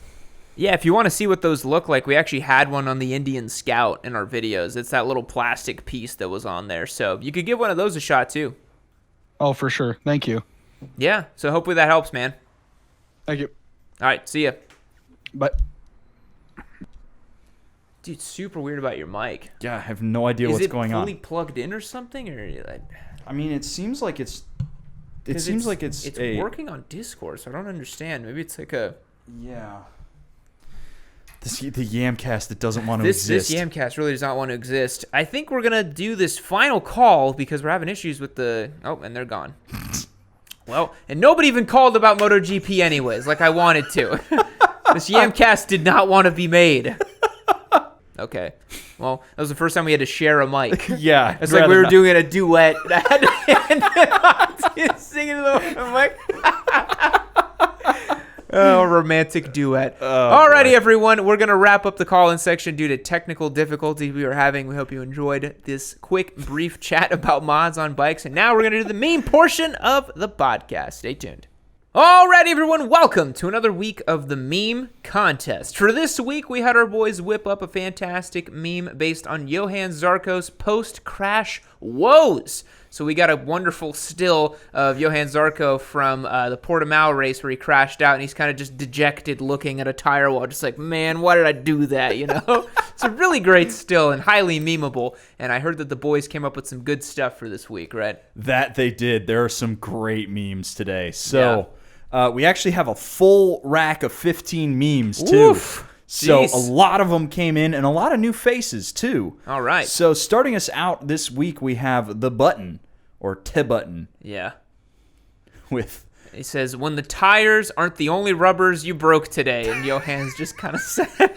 Yeah, if you want to see what those look like, we actually had one on the Indian Scout in our videos. It's that little plastic piece that was on there. So you could give one of those a shot too.
Oh, for sure. Thank you.
Yeah, so hopefully that helps, man.
Thank you.
All right, see ya.
Bye.
Dude, super weird about your mic.
Yeah, I have no idea what's going on.
Is it fully plugged in or something?
I mean, it seems like it's
working on Discord, so I don't understand. Maybe it's like a...
Yeah. The Yamcast that doesn't want to exist.
This Yamcast really does not want to exist. I think we're going to do this final call because we're having issues with the... Oh, and they're gone. Well, and nobody even called about MotoGP anyways, like I wanted to. This Yamcast did not want to be made. Okay. Well, that was the first time we had to share a mic.
Yeah.
It's like we were doing a duet. Singing to the mic. Oh, romantic duet. Alrighty, everyone. We're going to wrap up the call-in section due to technical difficulties we were having. We hope you enjoyed this quick, brief chat about mods on bikes. And now we're going to do the main portion of the podcast. Stay tuned. Alrighty, everyone. Welcome to another week of the meme contest. For this week, we had our boys whip up a fantastic meme based on Johan Zarco's post-crash woes. So we got a wonderful still of Johan Zarco from the Portimao race where he crashed out, and he's kind of just dejected looking at a tire wall, just like, man, why did I do that, you know? It's a really great still and highly memeable, and I heard that the boys came up with some good stuff for this week, right?
That they did. There are some great memes today. So we actually have a full rack of 15 memes, too.
Oof.
So
Jeez.
a lot of them came in, and a lot of new faces too.
All right.
So starting us out this week, we have the Button, or T-Button,
Yeah.
with...
He says, when the tires aren't the only rubbers you broke today. And Johan's just kind of sad.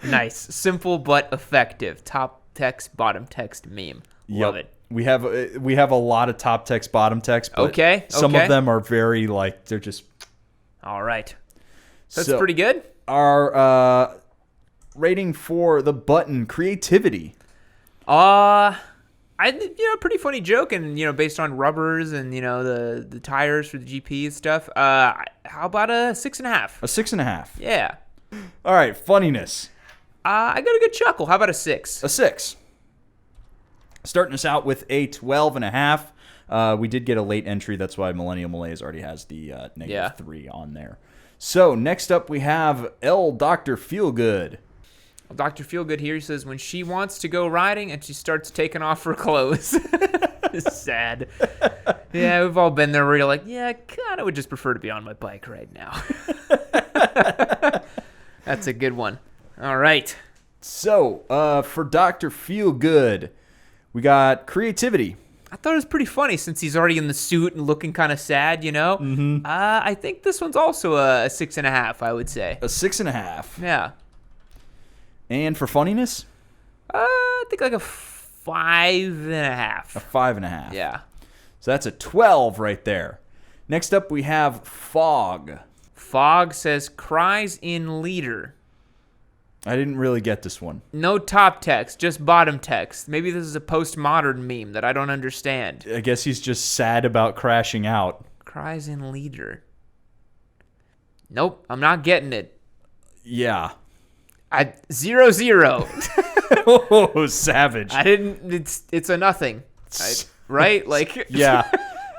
Nice. Simple but effective. Top text, bottom text meme. Love it.
We have a lot of top text, bottom text, but
Okay,
some
okay.
of them are very, like, they're just...
All right. That's
So,
pretty good.
Our rating for the Button, creativity.
Pretty funny joke, and based on rubbers and the tires for the GP and stuff. How about a 6.5?
A 6.5.
Yeah.
All right, funniness.
I got a good chuckle. How about a 6?
A 6. Starting us out with a 12.5. We did get a late entry. That's why Millennial Malaise already has the -3 on there. So next up we have Dr. Feelgood.
Dr. Feelgood here says when she wants to go riding and she starts taking off her clothes. It's sad. Yeah, we've all been there where you're like, yeah, I kind of would just prefer to be on my bike right now. That's a good one. All right.
So for Dr. Feelgood, we got creativity.
I thought it was pretty funny since he's already in the suit and looking kind of sad,
Mm-hmm.
I think this one's also a 6.5, I would say.
A 6.5.
Yeah.
And for funniness,
I think like a 5.5.
a 5.5.
Yeah.
So that's a 12 right there. Next up we have Fog.
Fog says cries in leader.
I didn't really get this one.
No top text, just bottom text. Maybe this is a postmodern meme that I don't understand.
I guess he's just sad about crashing out.
Cries in leader. Nope, I'm not getting it.
Yeah.
0-0.
Oh, savage.
I didn't. It's a nothing. Right? Like.
Yeah.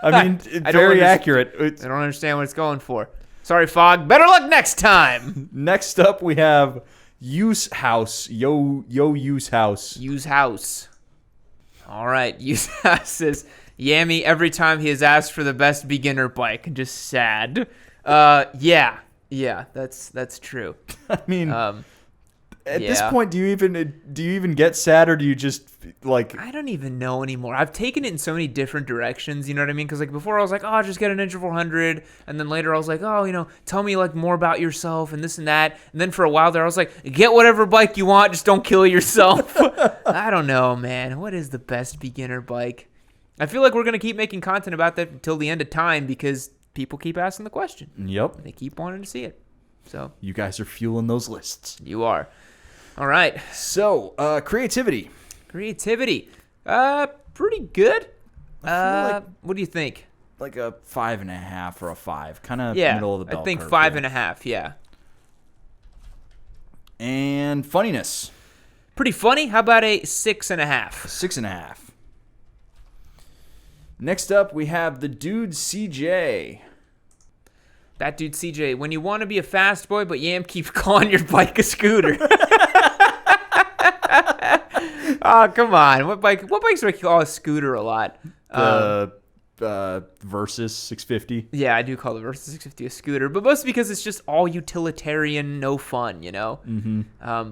I mean,
I don't
very
understand-
accurate.
I don't understand what it's going for. Sorry, Fog. Better luck next time.
Next up, we have Use House. Use House.
Use house. All right. Use house says Yammie every time he is asked for the best beginner bike. Just sad. Yeah, that's true.
I mean, at this
yeah.
point, do you even get sad, or do you just like?
I don't even know anymore. I've taken it in so many different directions. You know what I mean? Because like before, I was like, oh, just get an Ninja 400, and then later I was like, oh, tell me like more about yourself and this and that. And then for a while there, I was like, get whatever bike you want, just don't kill yourself. I don't know, man. What is the best beginner bike? I feel like we're gonna keep making content about that until the end of time because people keep asking the question.
Yep.
They keep wanting to see it. So
You guys are fueling those lists.
you are. All right.
So, creativity.
Creativity. Pretty good.
like-
What do you think?
Like a 5.5 or a 5, kind of
Yeah,
middle of the bell
I think
curve
5.5.
here.
Yeah.
And funniness,
Pretty funny. How about a 6.5?
6.5. Next up, we have the dude CJ.
That dude CJ. When you want to be a fast boy, but Yam keeps calling your bike a scooter. Oh, come on. What bikes do I call a scooter a lot?
The Versus 650.
Yeah, I do call the Versus 650 a scooter, but mostly because it's just all utilitarian, no fun, Mm-hmm.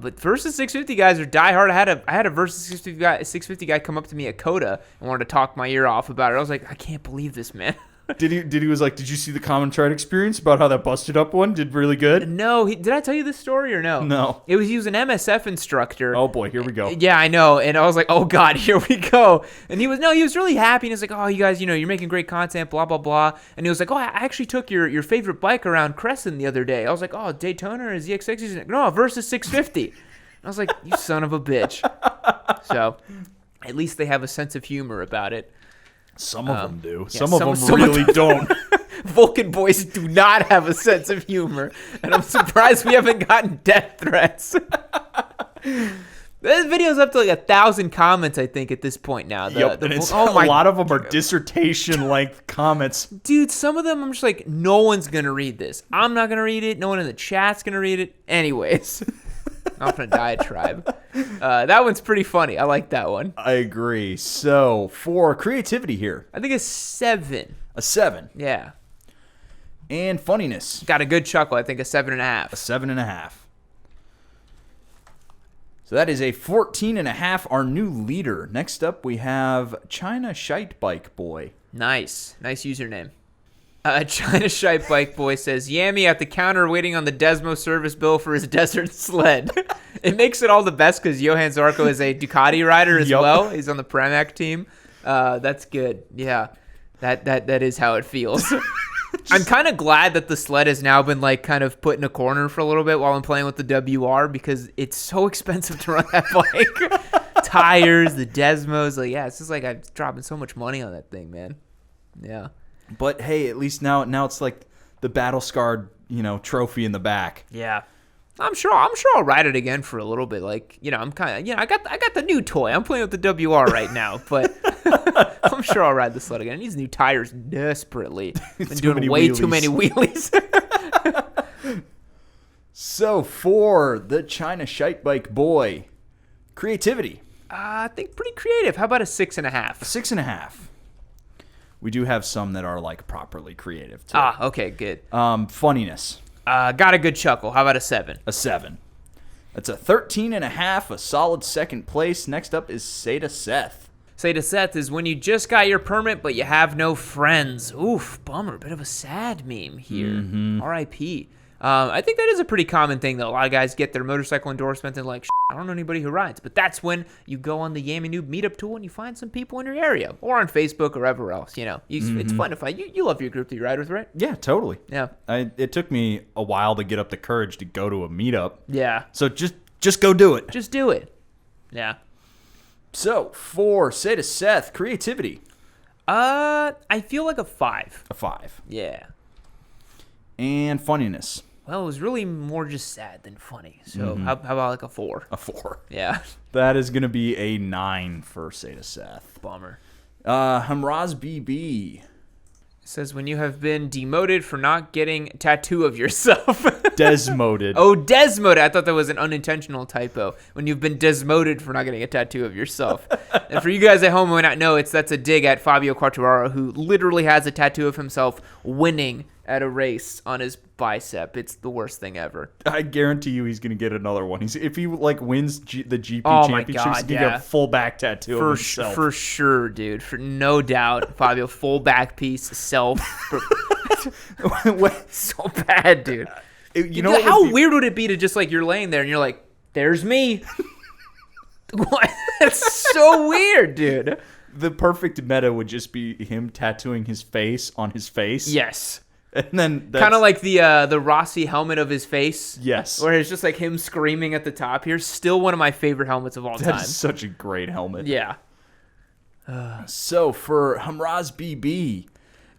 But Versus 650 guys are diehard. I had a Versus 650 guy come up to me at Coda and wanted to talk my ear off about it. I was like, I can't believe this, man.
Did he was like, did you see the Common Trade experience about how that busted up one did really good?
No, did I tell you this story or no?
No.
He was an MSF instructor.
Oh boy, here we go.
Yeah, I know. And I was like, oh God, here we go. And he was really happy. And he's like, oh, you guys, you're making great content, blah, blah, blah. And he was like, oh, I actually took your favorite bike around Crescent the other day. I was like, oh, Daytona or ZX60? He's like, no, Versus 650. I was like, you son of a bitch. So at least they have a sense of humor about it.
Some of them do.
yeah,
some of them
some
really don't.
Vulcan boys do not have a sense of humor, and I'm surprised we haven't gotten death threats. This video's up to like 1,000 comments, I think, at this point now.
Yep, and a lot of them are dissertation-length comments.
Dude, some of them I'm just like, no one's gonna read this. I'm not gonna read it. No one in the chat's gonna read it. Anyways, off on a diatribe. That one's pretty funny. I like that one.
I agree. So for creativity here,
I think it's 7.
a 7.
Yeah.
And funniness.
Got a good chuckle. I think a 7.5.
A 7.5. So that is a 14.5, our new leader. Next up, we have China Shite Bike Boy.
Nice username. China Shite Bike Boy says, Yammie at the counter waiting on the Desmo service bill for his desert sled. It makes it all the best because Johan Zarco is a Ducati rider as well. He's on the Pramac team. That's good. Yeah, that is how it feels. I'm kind of glad that the sled has now been like kind of put in a corner for a little bit while I'm playing with the WR because it's so expensive to run that bike. Tires, the Desmos, like it's just like I'm dropping so much money on that thing, man. Yeah.
But hey, at least now it's like the battle scarred, trophy in the back.
Yeah. I'm sure I'll ride it again for a little bit. Like, I'm kind of, I got the new toy. I'm playing with the WR right now, but I'm sure I'll ride the sled again. It needs new tires desperately. Been doing way too many wheelies.
So for the China Shite Bike Boy, creativity.
I think pretty creative. How about a 6.5?
6.5. We do have some that are like properly creative too.
Okay, good.
Funniness.
Got a good chuckle. How about a 7?
A 7. That's a 13.5, a solid second place. Next up is Seda Seth.
Seda Seth is when you just got your permit, but you have no friends. Oof, bummer. Bit of a sad meme here. R.I.P. I think that is a pretty common thing, though. A lot of guys get their motorcycle endorsement and like, I don't know anybody who rides. But that's when you go on the Yammie Noob meetup tool and you find some people in your area or on Facebook or wherever else. It's fun to find. You love your group that you ride with, right?
Yeah, totally.
Yeah.
It took me a while to get up the courage to go to a meetup.
Yeah.
So just go do it.
Just do it. Yeah.
So for Seda Seth, creativity.
I feel like a 5.
A 5.
Yeah.
And funniness.
Well, it was really more just sad than funny. So how about like a 4?
A 4.
Yeah.
That is going to be a 9 for Seda Seth.
Bummer.
Hamraz BB.
Says when you have been demoted for not getting a tattoo of yourself.
Desmoded.
Oh, desmoded. I thought that was an unintentional typo. When you've been desmoded for not getting a tattoo of yourself. And for you guys at home who may not know, that's a dig at Fabio Quartararo, who literally has a tattoo of himself winning at a race on his bicep. It's the worst thing ever.
I guarantee you he's going to get another one. If he wins the GP championships, he's going to get a full back tattoo of himself.
For sure, dude. For no doubt. Fabio, full back piece, self. So bad, dude. How weird would it be to just like you're laying there and you're like, there's me. What? That's so weird, dude.
The perfect meta would just be him tattooing his face on his face.
Yes.
And then
kind of like the Rossi helmet of his face.
Yes.
Where it's just like him screaming at the top here. Still one of my favorite helmets of all time.
That's such a great helmet.
Yeah.
So for Hamraz BB,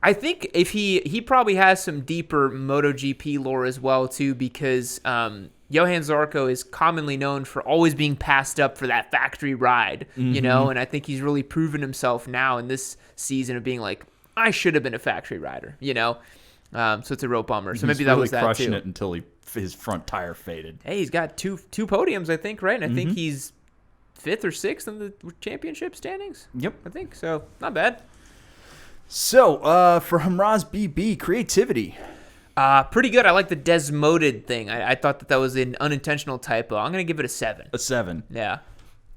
I think if he probably has some deeper MotoGP lore as well too, because Johan Zarco is commonly known for always being passed up for that factory ride, and I think he's really proven himself now in this season of being like, I should have been a factory rider, So it's a real bummer. So maybe that was that too.
He's really crushing it until his front tire faded.
Hey, he's got two podiums, I think, right? And I think he's 5th or 6th in the championship standings.
Yep.
I think so. Not bad.
So for Hamraz BB, creativity.
Pretty good. I like the desmoded thing. I thought that was an unintentional typo. I'm going to give it a 7.
A 7.
Yeah.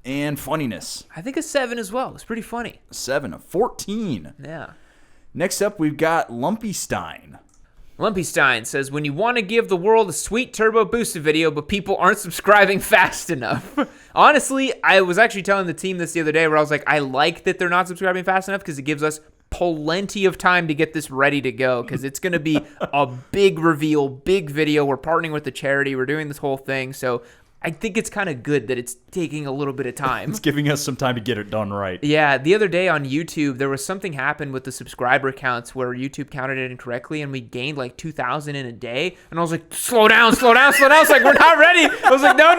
And funniness.
I think a 7 as well. It's pretty funny.
A 7. A 14.
Yeah.
Next up, we've got Lumpy Stein.
Lumpy Stein says, when you want to give the world a sweet Turbo Busa video, but people aren't subscribing fast enough. Honestly, I was actually telling the team this the other day where I was like, I like that they're not subscribing fast enough because it gives us plenty of time to get this ready to go because it's going to be a big reveal, big video. We're partnering with the charity. We're doing this whole thing. So I think it's kind of good that it's taking a little bit of time.
It's giving us some time to get it done right.
Yeah, the other day on YouTube, there was something happened with the subscriber counts where YouTube counted it incorrectly, and we gained like 2,000 in a day. And I was like, slow down. It's like, we're not ready. I was like, no.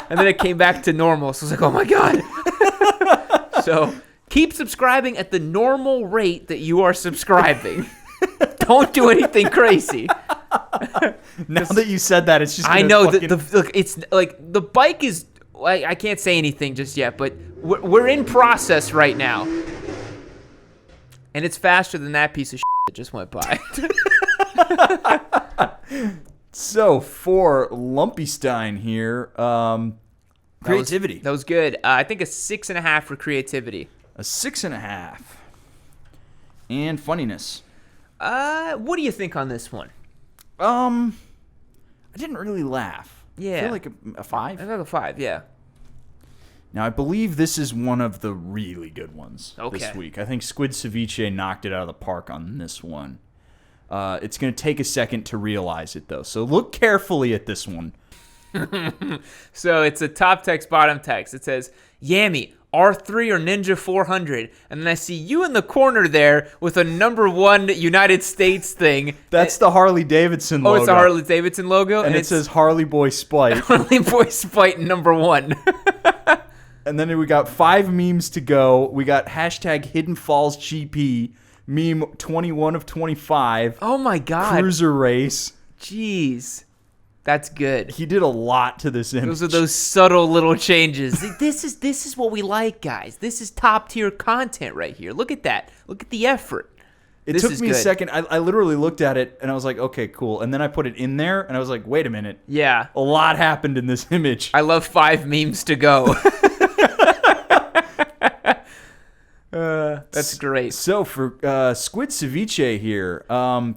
And then it came back to normal. So I was like, oh my God. So keep subscribing at the normal rate that you are subscribing. Don't do anything crazy.
Now that you said that, it's just
I know look, it's like the bike is. I can't say anything just yet, but we're in process right now, and it's faster than that piece of shit that just went by.
So for Lumpystein here, creativity.
That was good. I think a 6.5 for creativity.
A 6.5. And funniness.
What do you think on this one?
I didn't really laugh.
Yeah.
I feel like a 5.
I got a 5, yeah.
Now, I believe this is one of the really good ones this week. I think Squid Ceviche knocked it out of the park on this one. It's going to take a second to realize it, though. So look carefully at this one.
So it's a top text, bottom text. It says, Yammie, R3 or Ninja 400. And then I see you in the corner there with a #1 United States thing.
That's the Harley Davidson logo.
Oh, it's a Harley Davidson logo?
And it says Harley Boy Spite.
Harley Boy Spite #1.
And then we got 5 memes to go. We got hashtag Hidden Falls GP, meme 21 of 25.
Oh my God.
Cruiser race.
Jeez. That's good.
He did a lot to this image.
Those are those subtle little changes. This is what we like, guys. This is top tier content right here. Look at that. Look at the effort.
It took me a second. I literally looked at it and I was like, okay, cool. And then I put it in there and I was like, wait a minute.
Yeah.
A lot happened in this image.
I love 5 memes to go. That's great.
So for Squid Ceviche here,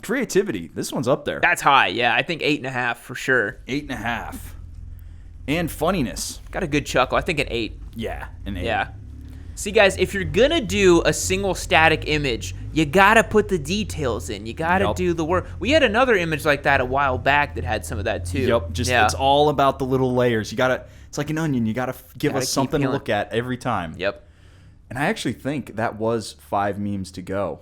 creativity. This one's up there.
That's high. Yeah, I think 8.5 for sure.
8.5. And funniness.
Got a good chuckle. I think an 8.
Yeah, an 8.
Yeah. See, guys, if you're gonna do a single static image, you gotta put the details in. You gotta do the work. We had another image like that a while back that had some of that too.
Yep. It's all about the little layers. You gotta. It's like an onion. You gotta give us something to look at every time.
Yep.
And I actually think that was 5 memes to go.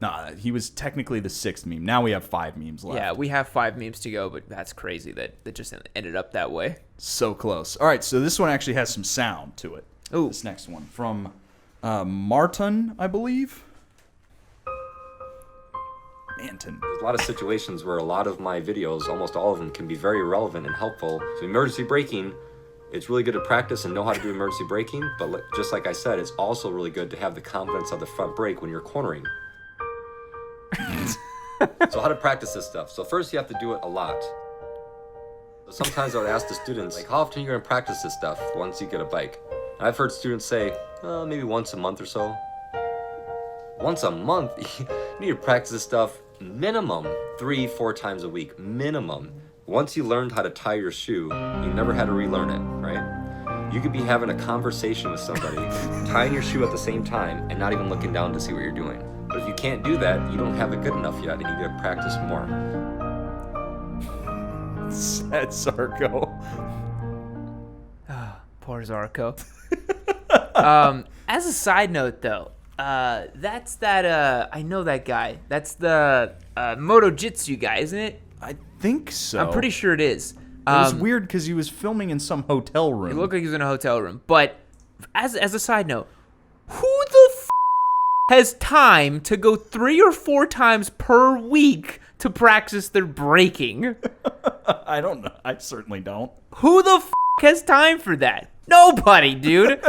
Nah, he was technically the 6th meme. Now we have 5 memes left.
Yeah, we have 5 memes to go, but that's crazy that just ended up that way.
So close. All right, so this one actually has some sound to it.
Ooh.
This next one from Martin, I believe. Manton.
There's a lot of situations where a lot of my videos, almost all of them, can be very relevant and helpful. So emergency braking, it's really good to practice and know how to do emergency braking, but just like I said, it's also really good to have the confidence of the front brake when you're cornering. So how to practice this stuff? So first you have to do it a lot. So sometimes I would ask the students, like, how often are you going to practice this stuff once you get a bike? And I've heard students say, maybe once a month or so. Once a month? You need to practice this stuff minimum 3-4 times a week, minimum. Once you learned how to tie your shoe, you never had to relearn it, right? You could be having a conversation with somebody, tying your shoe at the same time, and not even looking down to see what you're doing. But if you can't do that, you don't have it good enough yet, and you need to practice more.
Sad Sarko.
Poor Zarko. As a side note, though, that's that. I know that guy. That's the Moto Jitsu guy, isn't it?
I think so.
I'm pretty sure it is.
It was weird because he was filming in some hotel room.
It looked like he was in a hotel room. But as a side note, who the has time to go 3 or 4 times per week to practice their braking?
I don't know. I certainly don't.
Who the has time for that? Nobody, dude.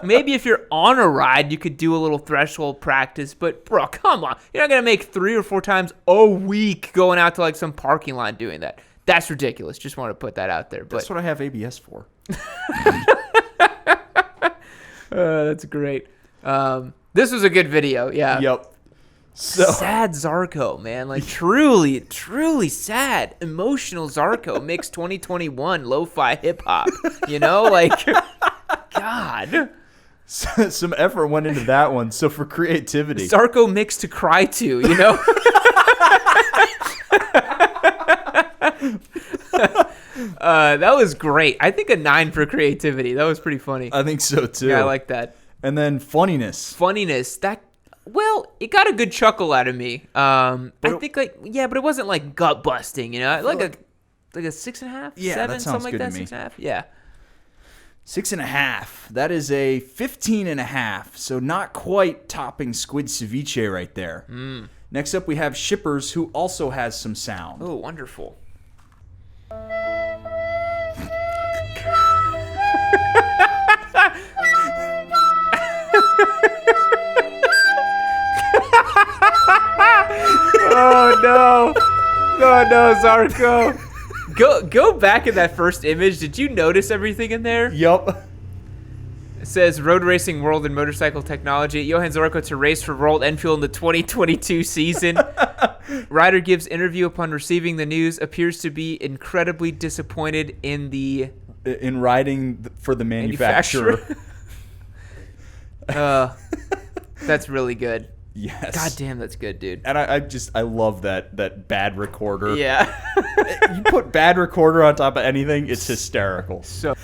Maybe if you're on a ride, you could do a little threshold practice, but bro, come on. You're not going to make 3 or 4 times a week going out to like some parking lot doing that. That's ridiculous. Just want to put that out there. But
that's what I have ABS for.
That's great. This was a good video. Yeah.
Yep. So
sad Zarko, man. Like truly, truly sad. Emotional Zarko mixed 2021 lo-fi hip hop. You know, like God.
Some effort went into that one. So for creativity,
Zarko mixed to cry to, you know. That was great. I think a 9 for creativity. That was pretty funny.
I think so too.
Yeah, I like that.
And then funniness.
That. Well, it got a good chuckle out of me. I think but it wasn't like gut busting, you know, like a 6.5,
yeah,
7,
that sounds
something like
good
that.
to me.
6.5, yeah.
6.5. That is a 15.5. So not quite topping Squid Ceviche right there. Next up, we have Shippers, who also has some sound.
Oh, wonderful. Oh no! Oh no, Zarko. Go back in that first image. Did you notice everything in there?
Yup.
It says Road Racing World and Motorcycle Technology. Johan Zarco to race for World Enfield in the 2022 season. Rider gives interview upon receiving the news. Appears to be incredibly disappointed in
riding for the manufacturer.
That's really good.
Yes.
God damn, that's good, dude.
And I love that bad recorder.
Yeah.
You put bad recorder on top of anything, it's hysterical.
So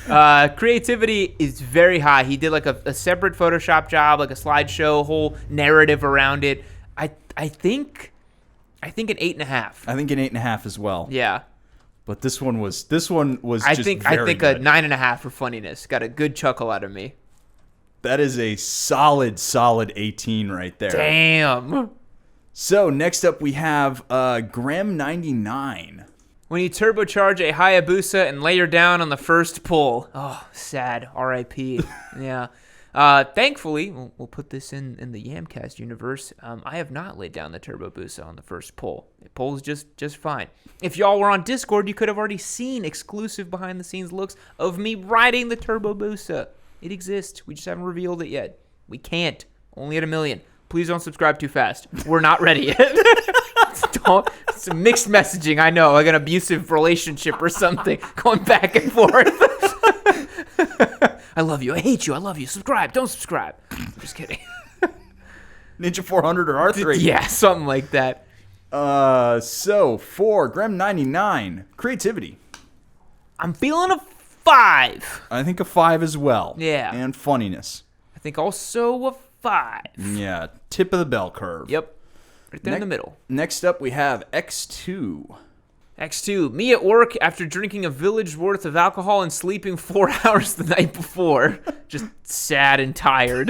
creativity is very high. He did like a separate Photoshop job, like a slideshow, whole narrative around it. I think an 8.5.
I think an 8.5 as well.
Yeah.
But this one was just
I think
very
a
good.
9.5 for funniness. Got a good chuckle out of me.
That is a solid 18 right there.
Damn.
So next up we have Grem 99.
When you turbocharge a Hayabusa and lay her down on the first pull. Oh, sad. R.I.P. Yeah. Thankfully, we'll put this in the Yamcast universe. I have not laid down the Turbo Busa on the first pull. It pulls just fine. If y'all were on Discord, you could have already seen exclusive behind-the-scenes looks of me riding the Turbo Busa. It exists. We just haven't revealed it yet. We can't. Only at 1 million. Please don't subscribe too fast. We're not ready yet. It's mixed messaging, I know. Like an abusive relationship or something. Going back and forth. I love you. I hate you. I love you. Subscribe. Don't subscribe. Just kidding.
Ninja 400 or R3.
Yeah, something like that.
So for Grem 99, creativity.
I'm feeling a 5.
I think a 5 as well.
Yeah.
And funniness.
I think also a 5.
Yeah, tip of the bell curve.
Yep. Right there in the middle.
Next up, we have X2.
X2. Me at work after drinking a village worth of alcohol and sleeping 4 hours the night before. Just sad and tired.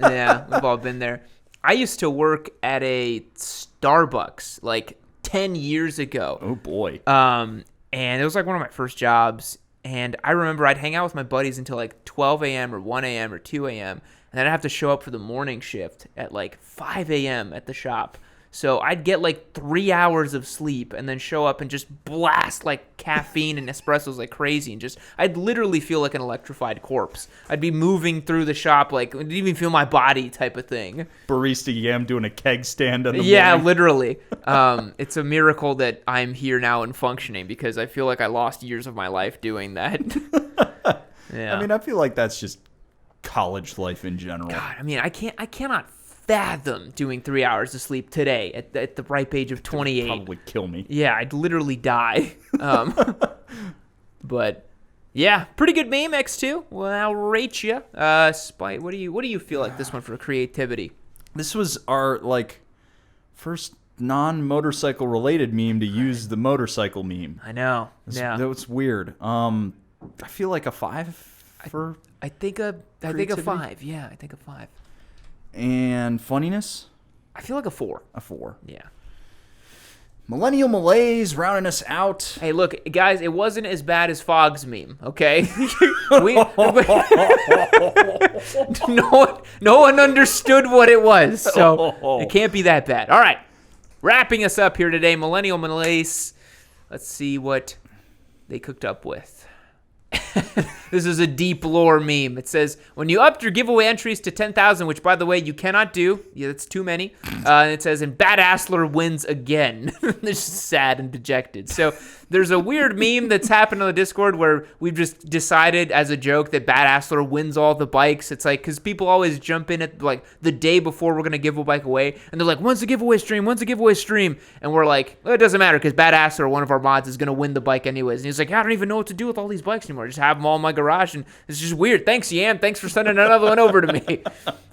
Yeah, we've all been there. I used to work at a Starbucks like 10 years ago.
Oh, boy.
And it was like one of my first jobs. And I remember I'd hang out with my buddies until like 12 a.m. or 1 a.m. or 2 a.m. And then I'd have to show up for the morning shift at like 5 a.m. at the shop. So I'd get like 3 hours of sleep and then show up and just blast like caffeine and espressos like crazy. And just, I'd literally feel like an electrified corpse. I'd be moving through the shop like, I didn't even feel my body type of thing.
Barista Yam doing a keg stand on the
Yeah,
morning.
literally. It's a miracle that I'm here now and functioning because I feel like I lost years of my life doing that. Yeah.
I mean, I feel like that's just college life in general.
God, I mean, I cannot fathom doing 3 hours of sleep today at the ripe age of 28.
Probably kill me.
Yeah, I'd literally die. But yeah, pretty good meme, X2. Well, I'll rate you. Spite, what do you feel like this one for creativity?
This was our first non-motorcycle related meme to use the motorcycle meme.
I know. Yeah,
that was weird. I feel like a 5 for.
I think a 5. Yeah, I think a 5.
And funniness?
I feel like a 4.
A 4.
Yeah.
Millennial Malaise rounding us out.
Hey, look, guys, it wasn't as bad as Fogg's meme, okay? No one understood what it was, so it can't be that bad. All right, wrapping us up here today, Millennial Malaise. Let's see what they cooked up with. This is a deep lore meme. It says, when you upped your giveaway entries to 10,000, which, by the way, you cannot do. Yeah, that's too many. And it says, and Bad Assler wins again. They're just sad and dejected. So there's a weird meme that's happened on the Discord where we've just decided as a joke that Bad Assler wins all the bikes. It's like, because people always jump in at like the day before we're going to give a bike away. And they're like, when's the giveaway stream? When's the giveaway stream? And we're like, well, it doesn't matter because Bad Assler, one of our mods, is going to win the bike anyways. And he's like, I don't even know what to do with all these bikes anymore. Just have them all in my garage. And it's just weird. Thanks, Yam. Thanks for sending another one over to me.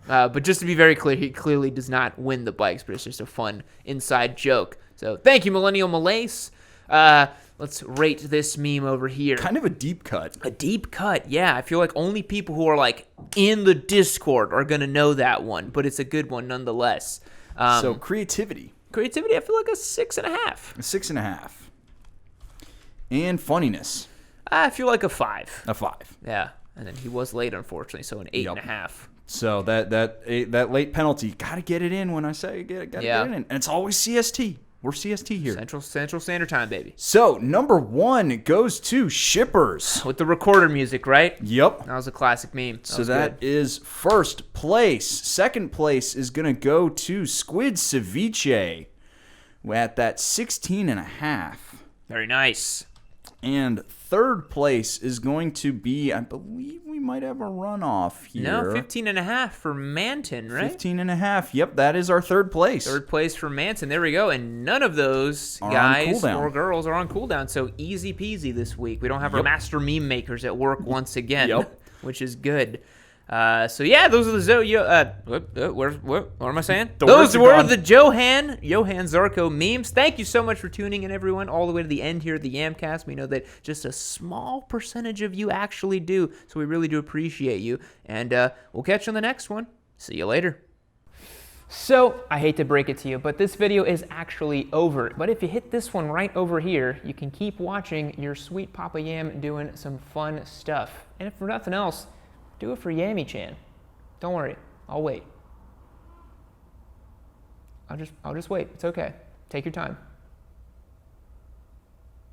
But just to be very clear, he clearly does not win the bikes, but it's just a fun inside joke. So thank you, Millennial Malaise. Let's rate this meme over here.
Kind of a deep cut.
A deep cut, yeah. I feel like only people who are like in the Discord are going to know that one, but it's a good one nonetheless.
So creativity.
Creativity, I feel like a 6.5.
A 6.5. And funniness.
I feel like a 5.
A 5.
Yeah. And then he was late, unfortunately, so an 8.5.
So that late penalty, gotta get it in when I say gotta get it in, and it's always CST. We're CST here.
Central Standard Time, baby.
So, number 1 goes to Shippers.
With the recorder music, right?
Yep.
That was a classic meme.
That is first place. Second place is going to go to Squid Ceviche at that 16.5.
Very nice.
And third place is going to be, I believe we might have a runoff here.
No, 15.5 for Manton, right?
15.5. Yep, that is our third place.
Third place for Manton. There we go. And none of those guys or girls are on cooldown. So easy peasy this week. We don't have our master meme makers at work once again, which is good. So yeah, those are the what am I saying? Those were the Johan Zarco memes. Thank you so much for tuning in, everyone, all the way to the end here at the Yamcast. We know that just a small percentage of you actually do, so we really do appreciate you. And we'll catch you on the next one. See you later. So, I hate to break it to you, but this video is actually over. But if you hit this one right over here, you can keep watching your sweet Papa Yam doing some fun stuff. And if for nothing else, do it for Yammie-chan. Don't worry, I'll wait. I'll just wait. It's okay. Take your time.